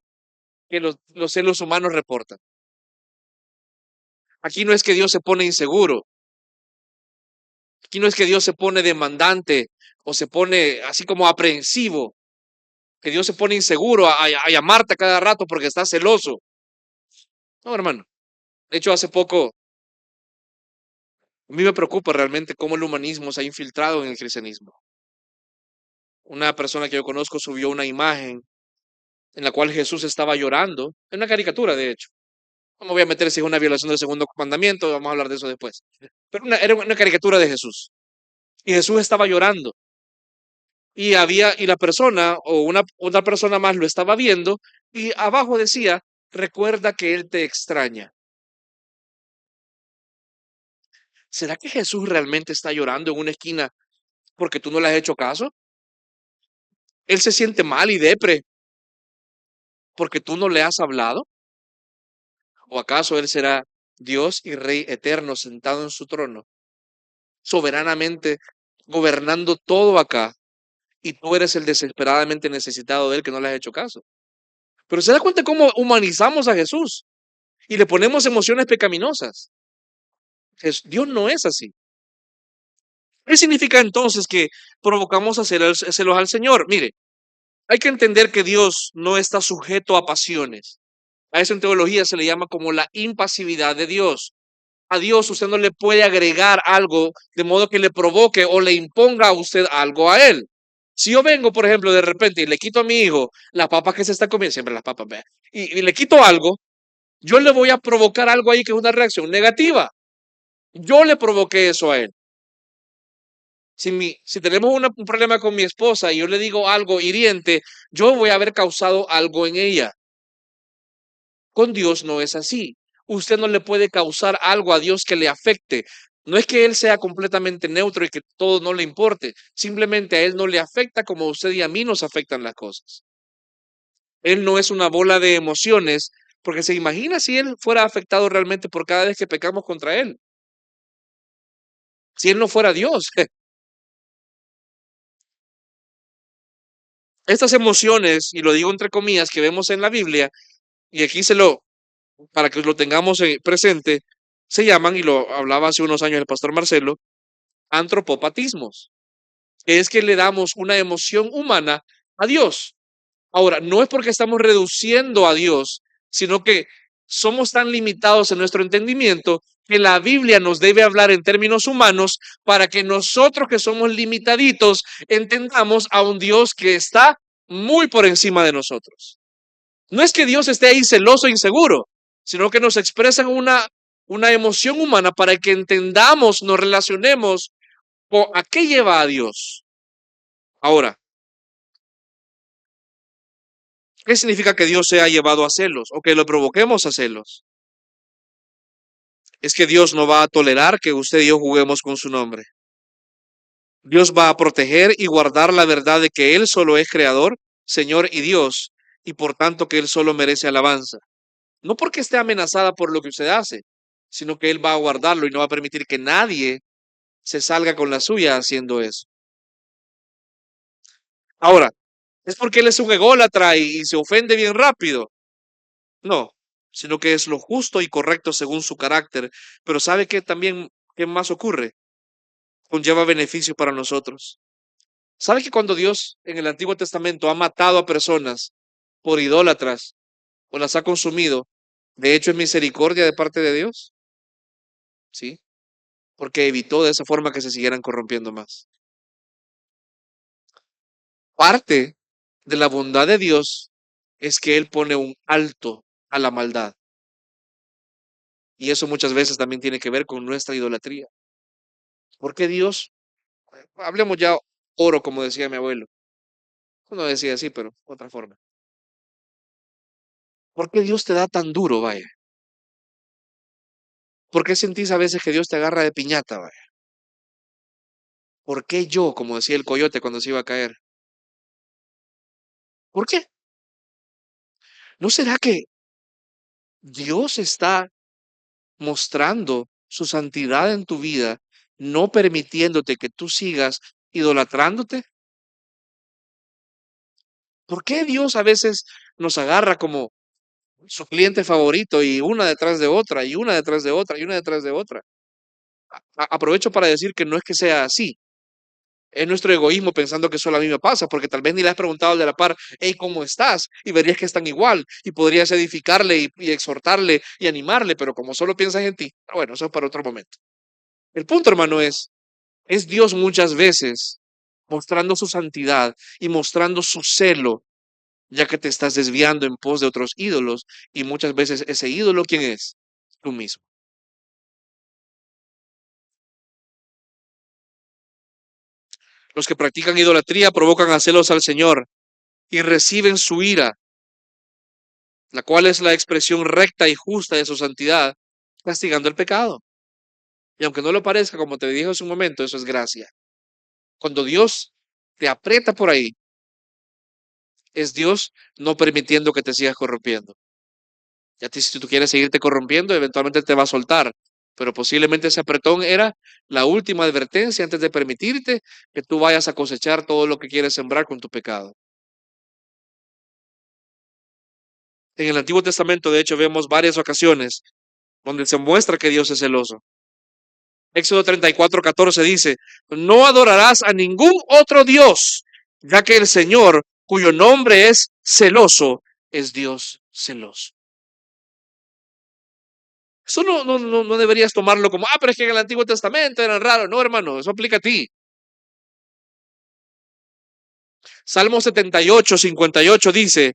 que los celos humanos reportan. Aquí no es que Dios se pone inseguro. Aquí no es que Dios se pone demandante o se pone así como aprensivo, que Dios se pone inseguro a llamarte a cada rato porque está celoso. No, hermano. De hecho, hace poco a mí me preocupa realmente cómo el humanismo se ha infiltrado en el cristianismo. Una persona que yo conozco subió una imagen en la cual Jesús estaba llorando, en una caricatura de hecho. No me voy a meter si es una violación del segundo mandamiento, vamos a hablar de eso después. Pero era una caricatura de Jesús. Y Jesús estaba llorando. Y la persona o otra persona más lo estaba viendo y abajo decía, recuerda que Él te extraña. ¿Será que Jesús realmente está llorando en una esquina porque tú no le has hecho caso? Él se siente mal y depre porque tú no le has hablado. ¿O acaso Él será Dios y Rey eterno sentado en su trono, soberanamente gobernando todo acá, y tú eres el desesperadamente necesitado de Él que no le has hecho caso? Pero se da cuenta cómo humanizamos a Jesús y le ponemos emociones pecaminosas. Dios no es así. ¿Qué significa entonces que provocamos a celos al Señor? Mire, hay que entender que Dios no está sujeto a pasiones. A eso en teología se le llama como la impasividad de Dios. A Dios usted no le puede agregar algo de modo que le provoque o le imponga a usted algo a Él. Si yo vengo, por ejemplo, de repente y le quito a mi hijo las papas que se está comiendo, siempre las papas, vea, y le quito algo, yo le voy a provocar algo ahí que es una reacción negativa. Yo le provoqué eso a él. Si tenemos un problema con mi esposa y yo le digo algo hiriente, yo voy a haber causado algo en ella. Con Dios no es así. Usted no le puede causar algo a Dios que le afecte. No es que Él sea completamente neutro y que todo no le importe. Simplemente a Él no le afecta como a usted y a mí nos afectan las cosas. Él no es una bola de emociones, porque se imagina si Él fuera afectado realmente por cada vez que pecamos contra Él. Si Él no fuera Dios. Estas emociones, y lo digo entre comillas, que vemos en la Biblia, y aquí para que lo tengamos presente, se llaman, y lo hablaba hace unos años el pastor Marcelo, antropopatismos. Es que le damos una emoción humana a Dios. Ahora, no es porque estamos reduciendo a Dios, sino que somos tan limitados en nuestro entendimiento que la Biblia nos debe hablar en términos humanos para que nosotros que somos limitaditos entendamos a un Dios que está muy por encima de nosotros. No es que Dios esté ahí celoso e inseguro, sino que nos expresan una emoción humana para que entendamos, nos relacionemos con a qué lleva a Dios. Ahora, ¿qué significa que Dios sea llevado a celos o que lo provoquemos a celos? Es que Dios no va a tolerar que usted y yo juguemos con su nombre. Dios va a proteger y guardar la verdad de que Él solo es creador, Señor y Dios, y por tanto que Él solo merece alabanza. No porque esté amenazada por lo que usted hace, sino que Él va a guardarlo y no va a permitir que nadie se salga con la suya haciendo eso. Ahora, ¿es porque Él es un ególatra y se ofende bien rápido? No, sino que es lo justo y correcto según su carácter. Pero ¿sabe qué también, qué más ocurre? Conlleva beneficio para nosotros. ¿Sabe que cuando Dios en el Antiguo Testamento ha matado a personas por idólatras o las ha consumido, de hecho es misericordia de parte de Dios? Sí, porque evitó de esa forma que se siguieran corrompiendo más. Parte de la bondad de Dios es que Él pone un alto a la maldad. Y eso muchas veces también tiene que ver con nuestra idolatría. ¿Por qué Dios? Hablemos ya oro, como decía mi abuelo. No decía así, pero otra forma. ¿Por qué Dios te da tan duro, vaya? ¿Por qué sentís a veces que Dios te agarra de piñata, vaya? ¿Por qué yo, como decía el coyote cuando se iba a caer? ¿Por qué? ¿No será que Dios está mostrando su santidad en tu vida, no permitiéndote que tú sigas idolatrándote? ¿Por qué Dios a veces nos agarra como su cliente favorito y una detrás de otra y una detrás de otra y una detrás de otra? Aprovecho para decir que no es que sea así. Es nuestro egoísmo pensando que solo a mí me pasa, porque tal vez ni le has preguntado al de la par, hey, ¿cómo estás? Y verías que están igual y podrías edificarle y exhortarle y animarle, pero como solo piensas en ti, bueno, eso es para otro momento. El punto, hermano, es Dios muchas veces mostrando su santidad y mostrando su celo, ya que te estás desviando en pos de otros ídolos y muchas veces ese ídolo, ¿quién es? Tú mismo. Los que practican idolatría provocan a celos al Señor y reciben su ira, la cual es la expresión recta y justa de su santidad, castigando el pecado. Y aunque no lo parezca, como te dije hace un momento, eso es gracia. Cuando Dios te aprieta por ahí, es Dios no permitiendo que te sigas corrompiendo. Y a ti, si tú quieres seguirte corrompiendo, eventualmente te va a soltar. Pero posiblemente ese apretón era la última advertencia antes de permitirte que tú vayas a cosechar todo lo que quieres sembrar con tu pecado. En el Antiguo Testamento, de hecho, vemos varias ocasiones donde se muestra que Dios es celoso. Éxodo 34:14 dice, no adorarás a ningún otro Dios, ya que el Señor, cuyo nombre es celoso, es Dios celoso. Eso no deberías tomarlo como, pero es que en el Antiguo Testamento eran raros. No, hermano, eso aplica a ti. Salmo 78:58 dice,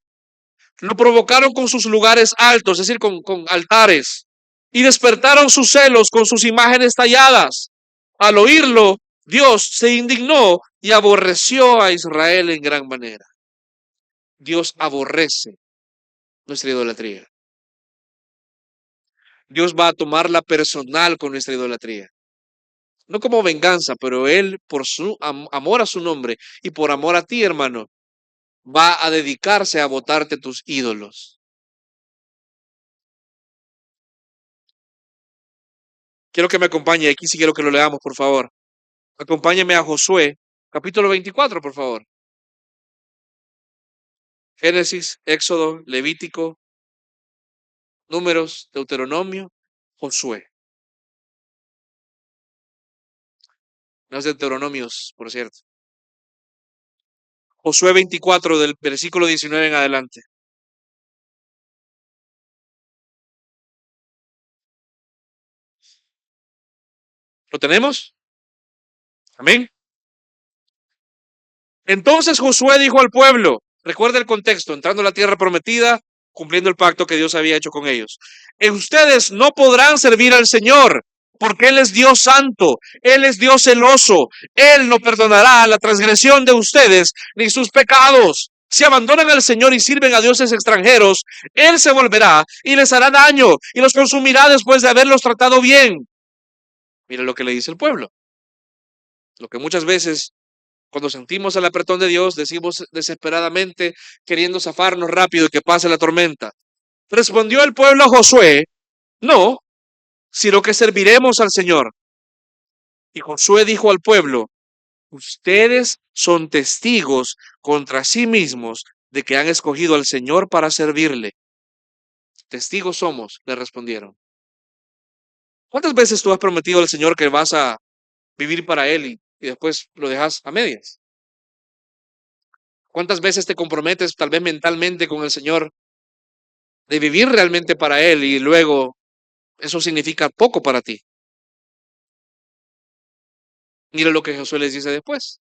lo provocaron con sus lugares altos, es decir, con altares, y despertaron sus celos con sus imágenes talladas. Al oírlo, Dios se indignó y aborreció a Israel en gran manera. Dios aborrece nuestra idolatría. Dios va a tomarla personal con nuestra idolatría. No como venganza, pero Él, por su amor a su nombre y por amor a ti, hermano, va a dedicarse a botarte tus ídolos. Quiero que me acompañe, aquí sí quiero que lo leamos, por favor. Acompáñeme a Josué, capítulo 24, por favor. Génesis, Éxodo, Levítico, Números, Deuteronomio, Josué. No es Deuteronomios, por cierto. Josué 24, del versículo 19 en adelante. ¿Lo tenemos? Amén. Entonces Josué dijo al pueblo, recuerda el contexto, entrando a la tierra prometida, cumpliendo el pacto que Dios había hecho con ellos. Ustedes no podrán servir al Señor, porque Él es Dios santo, Él es Dios celoso, Él no perdonará la transgresión de ustedes ni sus pecados. Si abandonan al Señor y sirven a dioses extranjeros, Él se volverá y les hará daño y los consumirá después de haberlos tratado bien. Mira lo que le dice el pueblo. Lo que muchas veces cuando sentimos el apretón de Dios, decimos desesperadamente, queriendo zafarnos rápido y que pase la tormenta. Respondió el pueblo a Josué, no, sino que serviremos al Señor. Y Josué dijo al pueblo, ustedes son testigos contra sí mismos de que han escogido al Señor para servirle. Testigos somos, le respondieron. ¿Cuántas veces tú has prometido al Señor que vas a vivir para Él y después lo dejas a medias? ¿Cuántas veces te comprometes tal vez mentalmente con el Señor de vivir realmente para Él y luego eso significa poco para ti? Mira lo que Josué les dice después.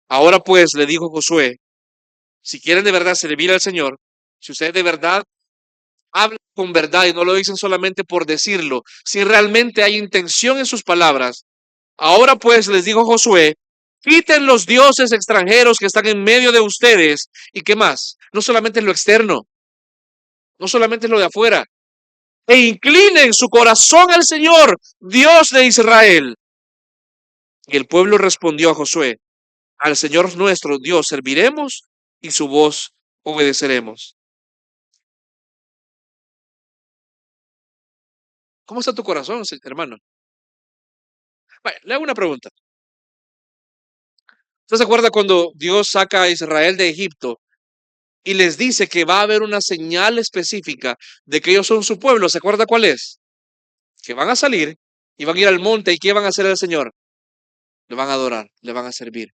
Ahora pues, le dijo Josué, si quieren de verdad servir al Señor, Si usted de verdad habla con verdad y no lo dicen solamente por decirlo, si realmente hay intención en sus palabras, ahora pues les dijo Josué, quiten los dioses extranjeros que están en medio de ustedes. ¿Y qué más? No solamente lo externo, no solamente lo de afuera, e inclinen su corazón al Señor, Dios de Israel. Y el pueblo respondió a Josué, al Señor nuestro Dios serviremos y su voz obedeceremos. ¿Cómo está tu corazón, hermano? Vale, le hago una pregunta. ¿Usted se acuerda cuando Dios saca a Israel de Egipto y les dice que va a haber una señal específica de que ellos son su pueblo? ¿Se acuerda cuál es? Que van a salir y van a ir al monte y ¿qué van a hacer al Señor? Le van a adorar, le van a servir.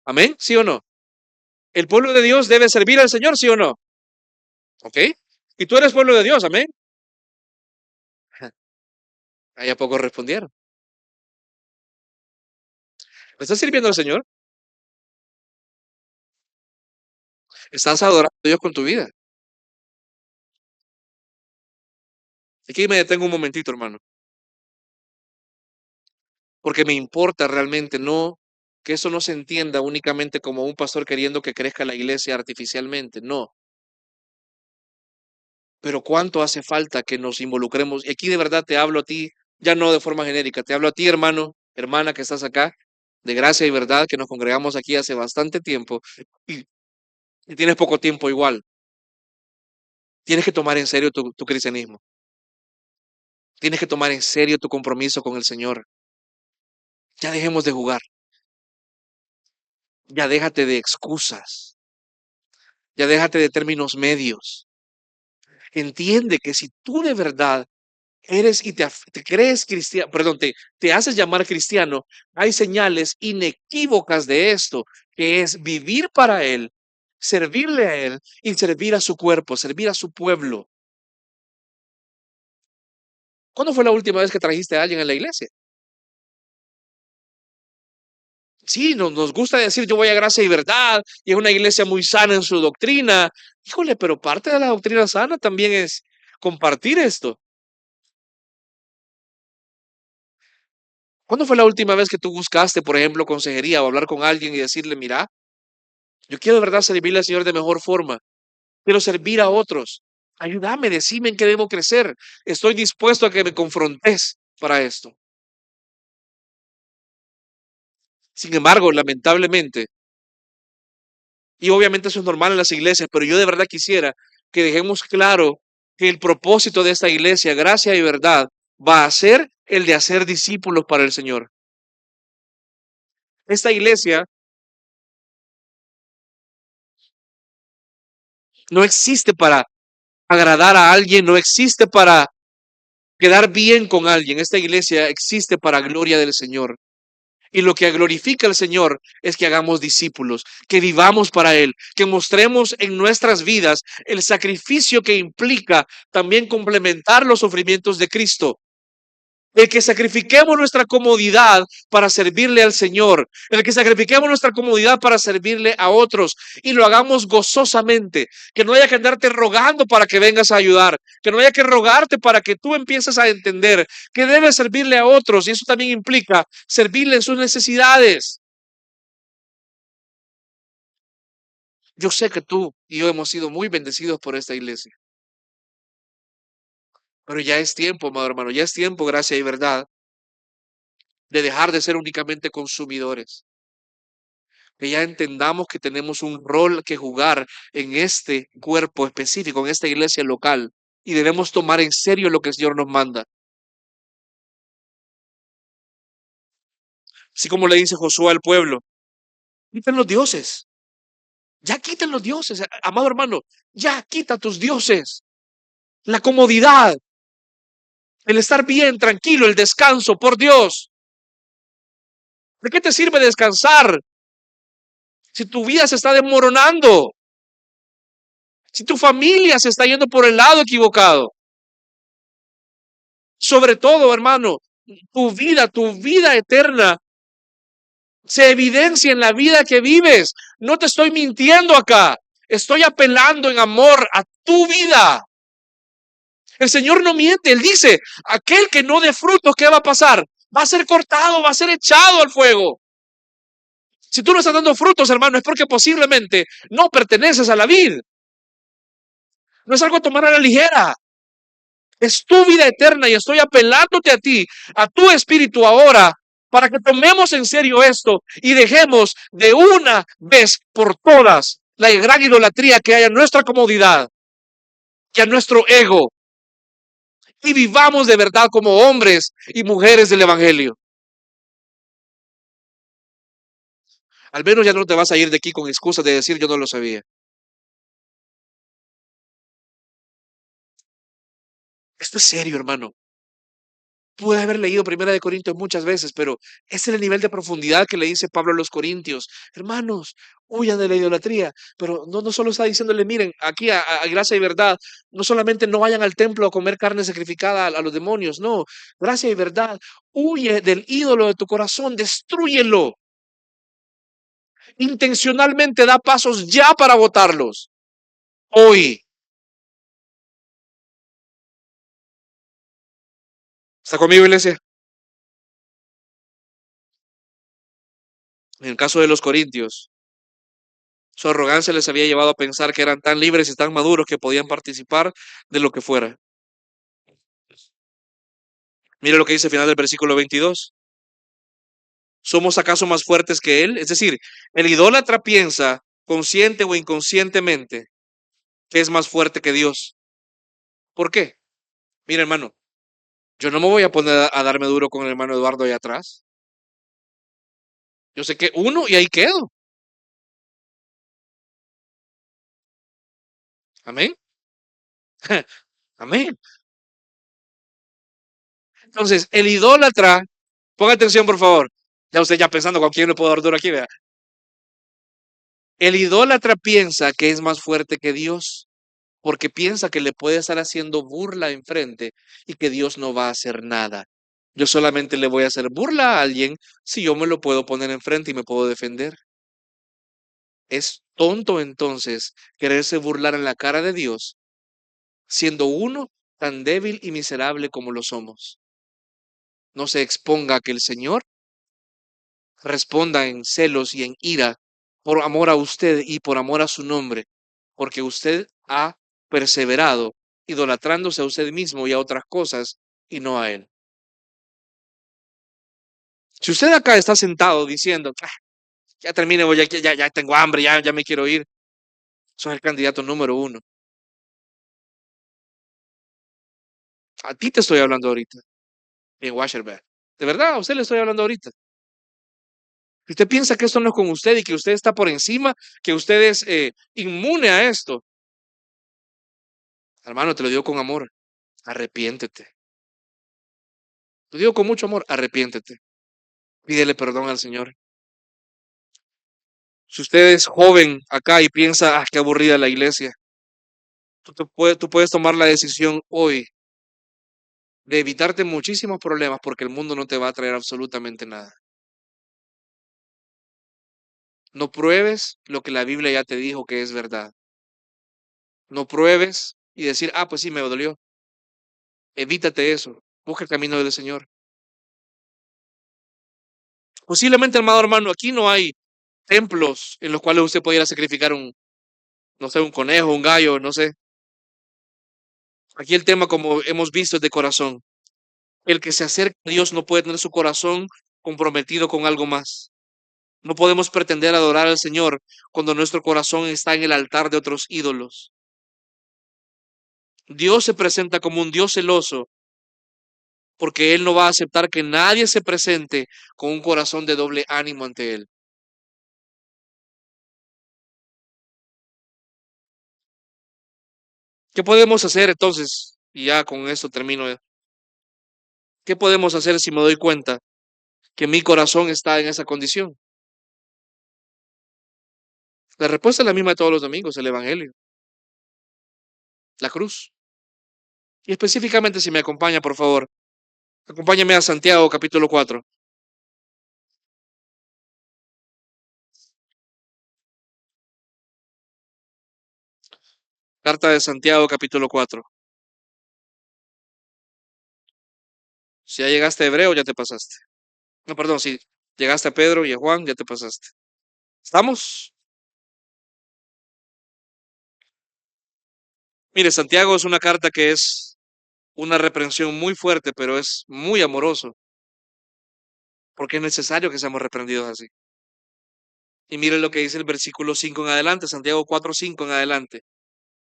¿Amén? ¿Sí o no? El pueblo de Dios debe servir al Señor, ¿sí o no? ¿Ok? Y tú eres pueblo de Dios, amén. Ahí a poco respondieron. ¿Le estás sirviendo al Señor? ¿Estás adorando a Dios con tu vida? Aquí me detengo un momentito, hermano, porque me importa realmente no que eso no se entienda únicamente como un pastor queriendo que crezca la iglesia artificialmente, no. Pero cuánto hace falta que nos involucremos. Y aquí de verdad te hablo a ti, ya no de forma genérica, te hablo a ti, hermano, hermana que estás acá, de gracia y verdad, que nos congregamos aquí hace bastante tiempo y, y tienes poco tiempo igual. Tienes que tomar en serio tu cristianismo. Tienes que tomar en serio tu compromiso con el Señor. Ya dejemos de jugar. Ya déjate de excusas. Ya déjate de términos medios. Entiende que si tú de verdad eres y te crees cristiano, perdón, te haces llamar cristiano, hay señales inequívocas de esto, que es vivir para Él, servirle a Él y servir a su cuerpo, servir a su pueblo. ¿Cuándo fue la última vez que trajiste a alguien a la iglesia? Sí, nos gusta decir yo voy a gracia y verdad, y es una iglesia muy sana en su doctrina. Híjole, pero parte de la doctrina sana también es compartir esto. ¿Cuándo fue la última vez que tú buscaste, por ejemplo, consejería o hablar con alguien y decirle, mira, yo quiero de verdad servirle al Señor de mejor forma, quiero servir a otros, ayúdame, decime en qué debo crecer, estoy dispuesto a que me confrontes para esto? Sin embargo, lamentablemente, y obviamente eso es normal en las iglesias, pero yo de verdad quisiera que dejemos claro que el propósito de esta iglesia, gracia y verdad, va a ser el de hacer discípulos para el Señor. Esta iglesia no existe para agradar a alguien, no existe para quedar bien con alguien. Esta iglesia existe para gloria del Señor. Y lo que glorifica al Señor es que hagamos discípulos, que vivamos para Él, que mostremos en nuestras vidas el sacrificio que implica también complementar los sufrimientos de Cristo. El que sacrifiquemos nuestra comodidad para servirle al Señor, el que sacrifiquemos nuestra comodidad para servirle a otros y lo hagamos gozosamente, que no haya que andarte rogando para que vengas a ayudar, que no haya que rogarte para que tú empieces a entender que debes servirle a otros y eso también implica servirle en sus necesidades. Yo sé que tú y yo hemos sido muy bendecidos por esta iglesia, pero ya es tiempo, amado hermano, ya es tiempo, gracia y verdad, de dejar de ser únicamente consumidores, que ya entendamos que tenemos un rol que jugar en este cuerpo específico, en esta iglesia local, y debemos tomar en serio lo que el Señor nos manda. Así como le dice Josué al pueblo, quiten los dioses, ya quiten los dioses, amado hermano, ya quita tus dioses, la comodidad, el estar bien, tranquilo, el descanso, por Dios. ¿De qué te sirve descansar si tu vida se está desmoronando? Si tu familia se está yendo por el lado equivocado. Sobre todo, hermano, tu vida eterna se evidencia en la vida que vives. No te estoy mintiendo acá. Estoy apelando en amor a tu vida. El Señor no miente, Él dice, aquel que no dé frutos, ¿qué va a pasar? Va a ser cortado, va a ser echado al fuego. Si tú no estás dando frutos, hermano, es porque posiblemente no perteneces a la vid. No es algo a tomar a la ligera. Es tu vida eterna y estoy apelándote a ti, a tu espíritu ahora, para que tomemos en serio esto y dejemos de una vez por todas la gran idolatría que hay en nuestra comodidad y a nuestro ego y vivamos de verdad como hombres y mujeres del Evangelio. Al menos ya no te vas a ir de aquí con excusas de decir yo no lo sabía. Esto es serio, hermano. Pude haber leído Primera de Corintios muchas veces, pero ese es el nivel de profundidad que le dice Pablo a los Corintios. Hermanos, huyan de la idolatría, pero no solo está diciéndole, miren, aquí a gracia y verdad, no solamente no vayan al templo a comer carne sacrificada a los demonios, no, gracia y verdad, huye del ídolo de tu corazón, destrúyelo. Intencionalmente da pasos ya para botarlos. Hoy. ¿Está conmigo, iglesia? En el caso de los Corintios, su arrogancia les había llevado a pensar que eran tan libres y tan maduros que podían participar de lo que fuera. Mire lo que dice al final del versículo 22. ¿Somos acaso más fuertes que él? Es decir, el idólatra piensa, consciente o inconscientemente, que es más fuerte que Dios. ¿Por qué? Mira, hermano, yo no me voy a poner a darme duro con el hermano Eduardo ahí atrás. Yo sé que uno y ahí quedo. Amén. Amén. Entonces, el idólatra, ponga atención por favor. Ya usted ya pensando con quién le puedo dar duro aquí, vea. El idólatra piensa que es más fuerte que Dios porque piensa que le puede estar haciendo burla enfrente y que Dios no va a hacer nada. Yo solamente le voy a hacer burla a alguien si yo me lo puedo poner enfrente y me puedo defender. Es tonto entonces quererse burlar en la cara de Dios, siendo uno tan débil y miserable como lo somos. No se exponga a que el Señor responda en celos y en ira por amor a usted y por amor a su nombre, porque usted ha perseverado idolatrándose a usted mismo y a otras cosas y no a Él. Si usted acá está sentado diciendo, ya termine, ya tengo hambre, ya me quiero ir, sos el candidato número uno. A ti te estoy hablando ahorita, en Washerberg. De verdad, a usted le estoy hablando ahorita. Si usted piensa que esto no es con usted y que usted está por encima, que usted es inmune a esto, hermano, te lo digo con amor, arrepiéntete. Te digo con mucho amor, arrepiéntete. Pídele perdón al Señor. Si usted es joven acá y piensa, qué aburrida la iglesia, tú puedes tomar la decisión hoy de evitarte muchísimos problemas porque el mundo no te va a traer absolutamente nada. No pruebes lo que la Biblia ya te dijo que es verdad. No pruebes y decir, pues sí, me dolió. Evítate eso. Busca el camino del Señor. Posiblemente, hermano, aquí no hay templos en los cuales usted pudiera sacrificar no sé, un conejo, un gallo, no sé. Aquí el tema, como hemos visto, es de corazón. El que se acerca a Dios no puede tener su corazón comprometido con algo más. No podemos pretender adorar al Señor cuando nuestro corazón está en el altar de otros ídolos. Dios se presenta como un Dios celoso porque Él no va a aceptar que nadie se presente con un corazón de doble ánimo ante Él. ¿Qué podemos hacer entonces? Y ya con esto termino. ¿Qué podemos hacer si me doy cuenta que mi corazón está en esa condición? La respuesta es la misma de todos los domingos, el Evangelio, la cruz. Y específicamente, si me acompaña, por favor, acompáñame a Santiago capítulo 4. Carta de Santiago, capítulo 4. Si ya llegaste a Hebreo, ya te pasaste. No, perdón, si llegaste a Pedro y a Juan, ya te pasaste. ¿Estamos? Mire, Santiago es una carta que es una reprensión muy fuerte, pero es muy amoroso, porque es necesario que seamos reprendidos así. Y mire lo que dice el versículo 5 en adelante, Santiago 4:5 en adelante.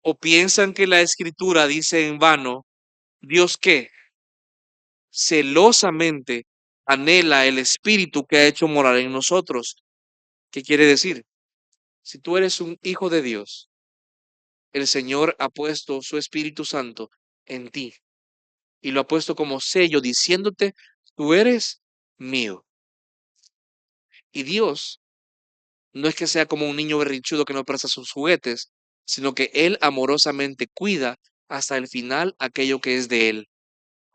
¿O piensan que la escritura dice en vano, Dios qué? Celosamente anhela el espíritu que ha hecho morar en nosotros. ¿Qué quiere decir? Si tú eres un hijo de Dios, el Señor ha puesto su Espíritu Santo en ti y lo ha puesto como sello diciéndote, tú eres mío. Y Dios no es que sea como un niño berrinchudo que no presta sus juguetes, sino que Él amorosamente cuida hasta el final aquello que es de Él.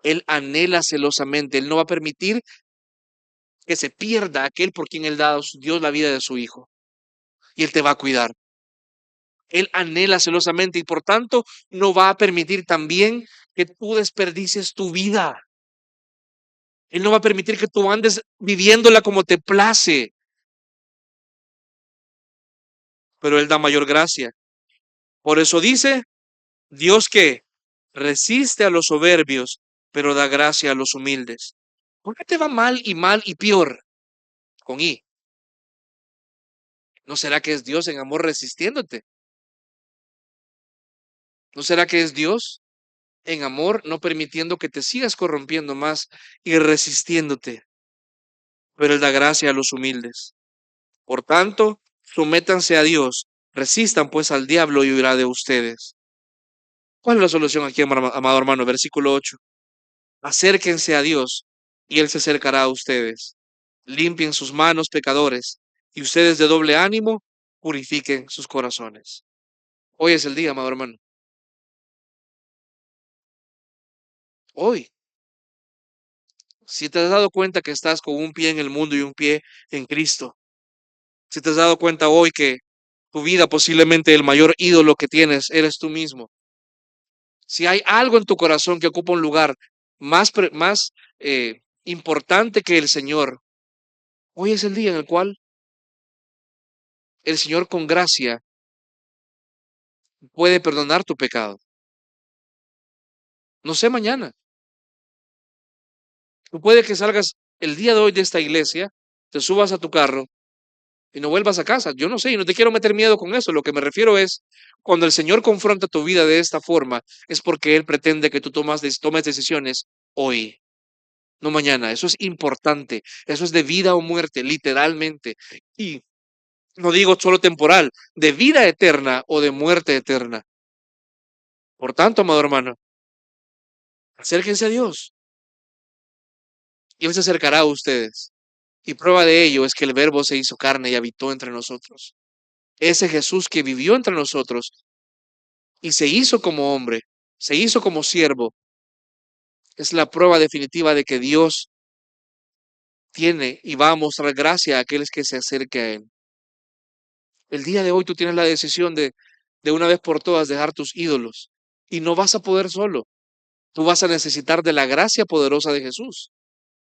Él anhela celosamente, Él no va a permitir que se pierda aquel por quien Él dio la vida de su Hijo. Y Él te va a cuidar. Él anhela celosamente y por tanto no va a permitir también que tú desperdicies tu vida. Él no va a permitir que tú andes viviéndola como te place, pero Él da mayor gracia. Por eso dice, Dios que resiste a los soberbios, pero da gracia a los humildes. ¿Por qué te va mal y peor? Con I. ¿No será que es Dios en amor resistiéndote? ¿No será que es Dios en amor no permitiendo que te sigas corrompiendo más y resistiéndote? Pero Él da gracia a los humildes. Por tanto, sométanse a Dios, resistan pues al diablo y huirá de ustedes. ¿Cuál es la solución aquí, amado hermano? Versículo 8. Acérquense a Dios y Él se acercará a ustedes. Limpien sus manos, pecadores, y ustedes de doble ánimo purifiquen sus corazones. Hoy es el día, amado hermano. Hoy, si te has dado cuenta que estás con un pie en el mundo y un pie en Cristo, si te has dado cuenta hoy que tu vida posiblemente el mayor ídolo que tienes eres tú mismo. Si hay algo en tu corazón que ocupa un lugar más importante que el Señor, hoy es el día en el cual el Señor con gracia puede perdonar tu pecado. No sé mañana. Tú puede que salgas el día de hoy de esta iglesia, te subas a tu carro y no vuelvas a casa. Yo no sé, y no te quiero meter miedo con eso. Lo que me refiero es, cuando el Señor confronta tu vida de esta forma, es porque Él pretende que tú tomes decisiones hoy, no mañana. Eso es importante. Eso es de vida o muerte, literalmente. Y no digo solo temporal, de vida eterna o de muerte eterna. Por tanto, amado hermano, acérquense a Dios y Él se acercará a ustedes. Y prueba de ello es que el Verbo se hizo carne y habitó entre nosotros. Ese Jesús que vivió entre nosotros y se hizo como hombre, se hizo como siervo, es la prueba definitiva de que Dios tiene y va a mostrar gracia a aquellos que se acerque a Él. El día de hoy tú tienes la decisión de una vez por todas dejar tus ídolos y no vas a poder solo. Tú vas a necesitar de la gracia poderosa de Jesús.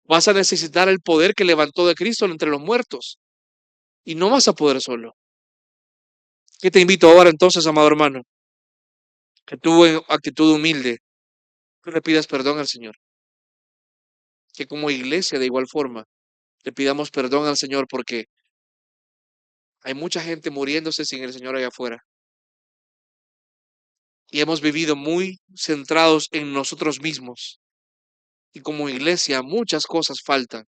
Vas a necesitar el poder que levantó de Cristo entre los muertos y no vas a poder solo. ¿Qué te invito ahora entonces, amado hermano? Que tú en actitud humilde, tú le pidas perdón al Señor. Que como iglesia de igual forma le pidamos perdón al Señor porque hay mucha gente muriéndose sin el Señor allá afuera. Y hemos vivido muy centrados en nosotros mismos. Y como iglesia muchas cosas faltan.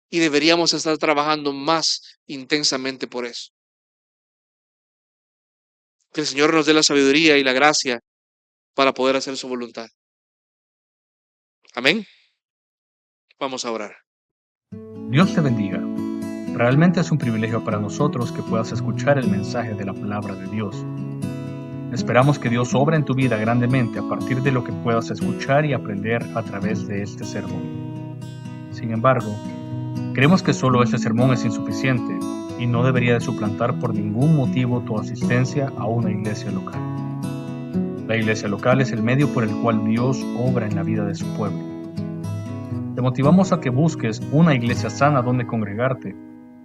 Y deberíamos estar trabajando más intensamente por eso. Que el Señor nos dé la sabiduría y la gracia para poder hacer su voluntad. Amén. Vamos a orar. Dios te bendiga. Realmente es un privilegio para nosotros que puedas escuchar el mensaje de la palabra de Dios. Esperamos que Dios obre en tu vida grandemente a partir de lo que puedas escuchar y aprender a través de este sermón. Sin embargo, creemos que solo este sermón es insuficiente y no debería de suplantar por ningún motivo tu asistencia a una iglesia local. La iglesia local es el medio por el cual Dios obra en la vida de su pueblo. Te motivamos a que busques una iglesia sana donde congregarte,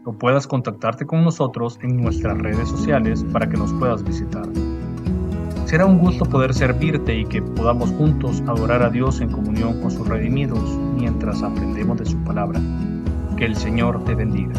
o puedas contactarte con nosotros en nuestras redes sociales para que nos puedas visitar. Será un gusto poder servirte y que podamos juntos adorar a Dios en comunión con sus redimidos mientras aprendemos de su palabra. Que el Señor te bendiga.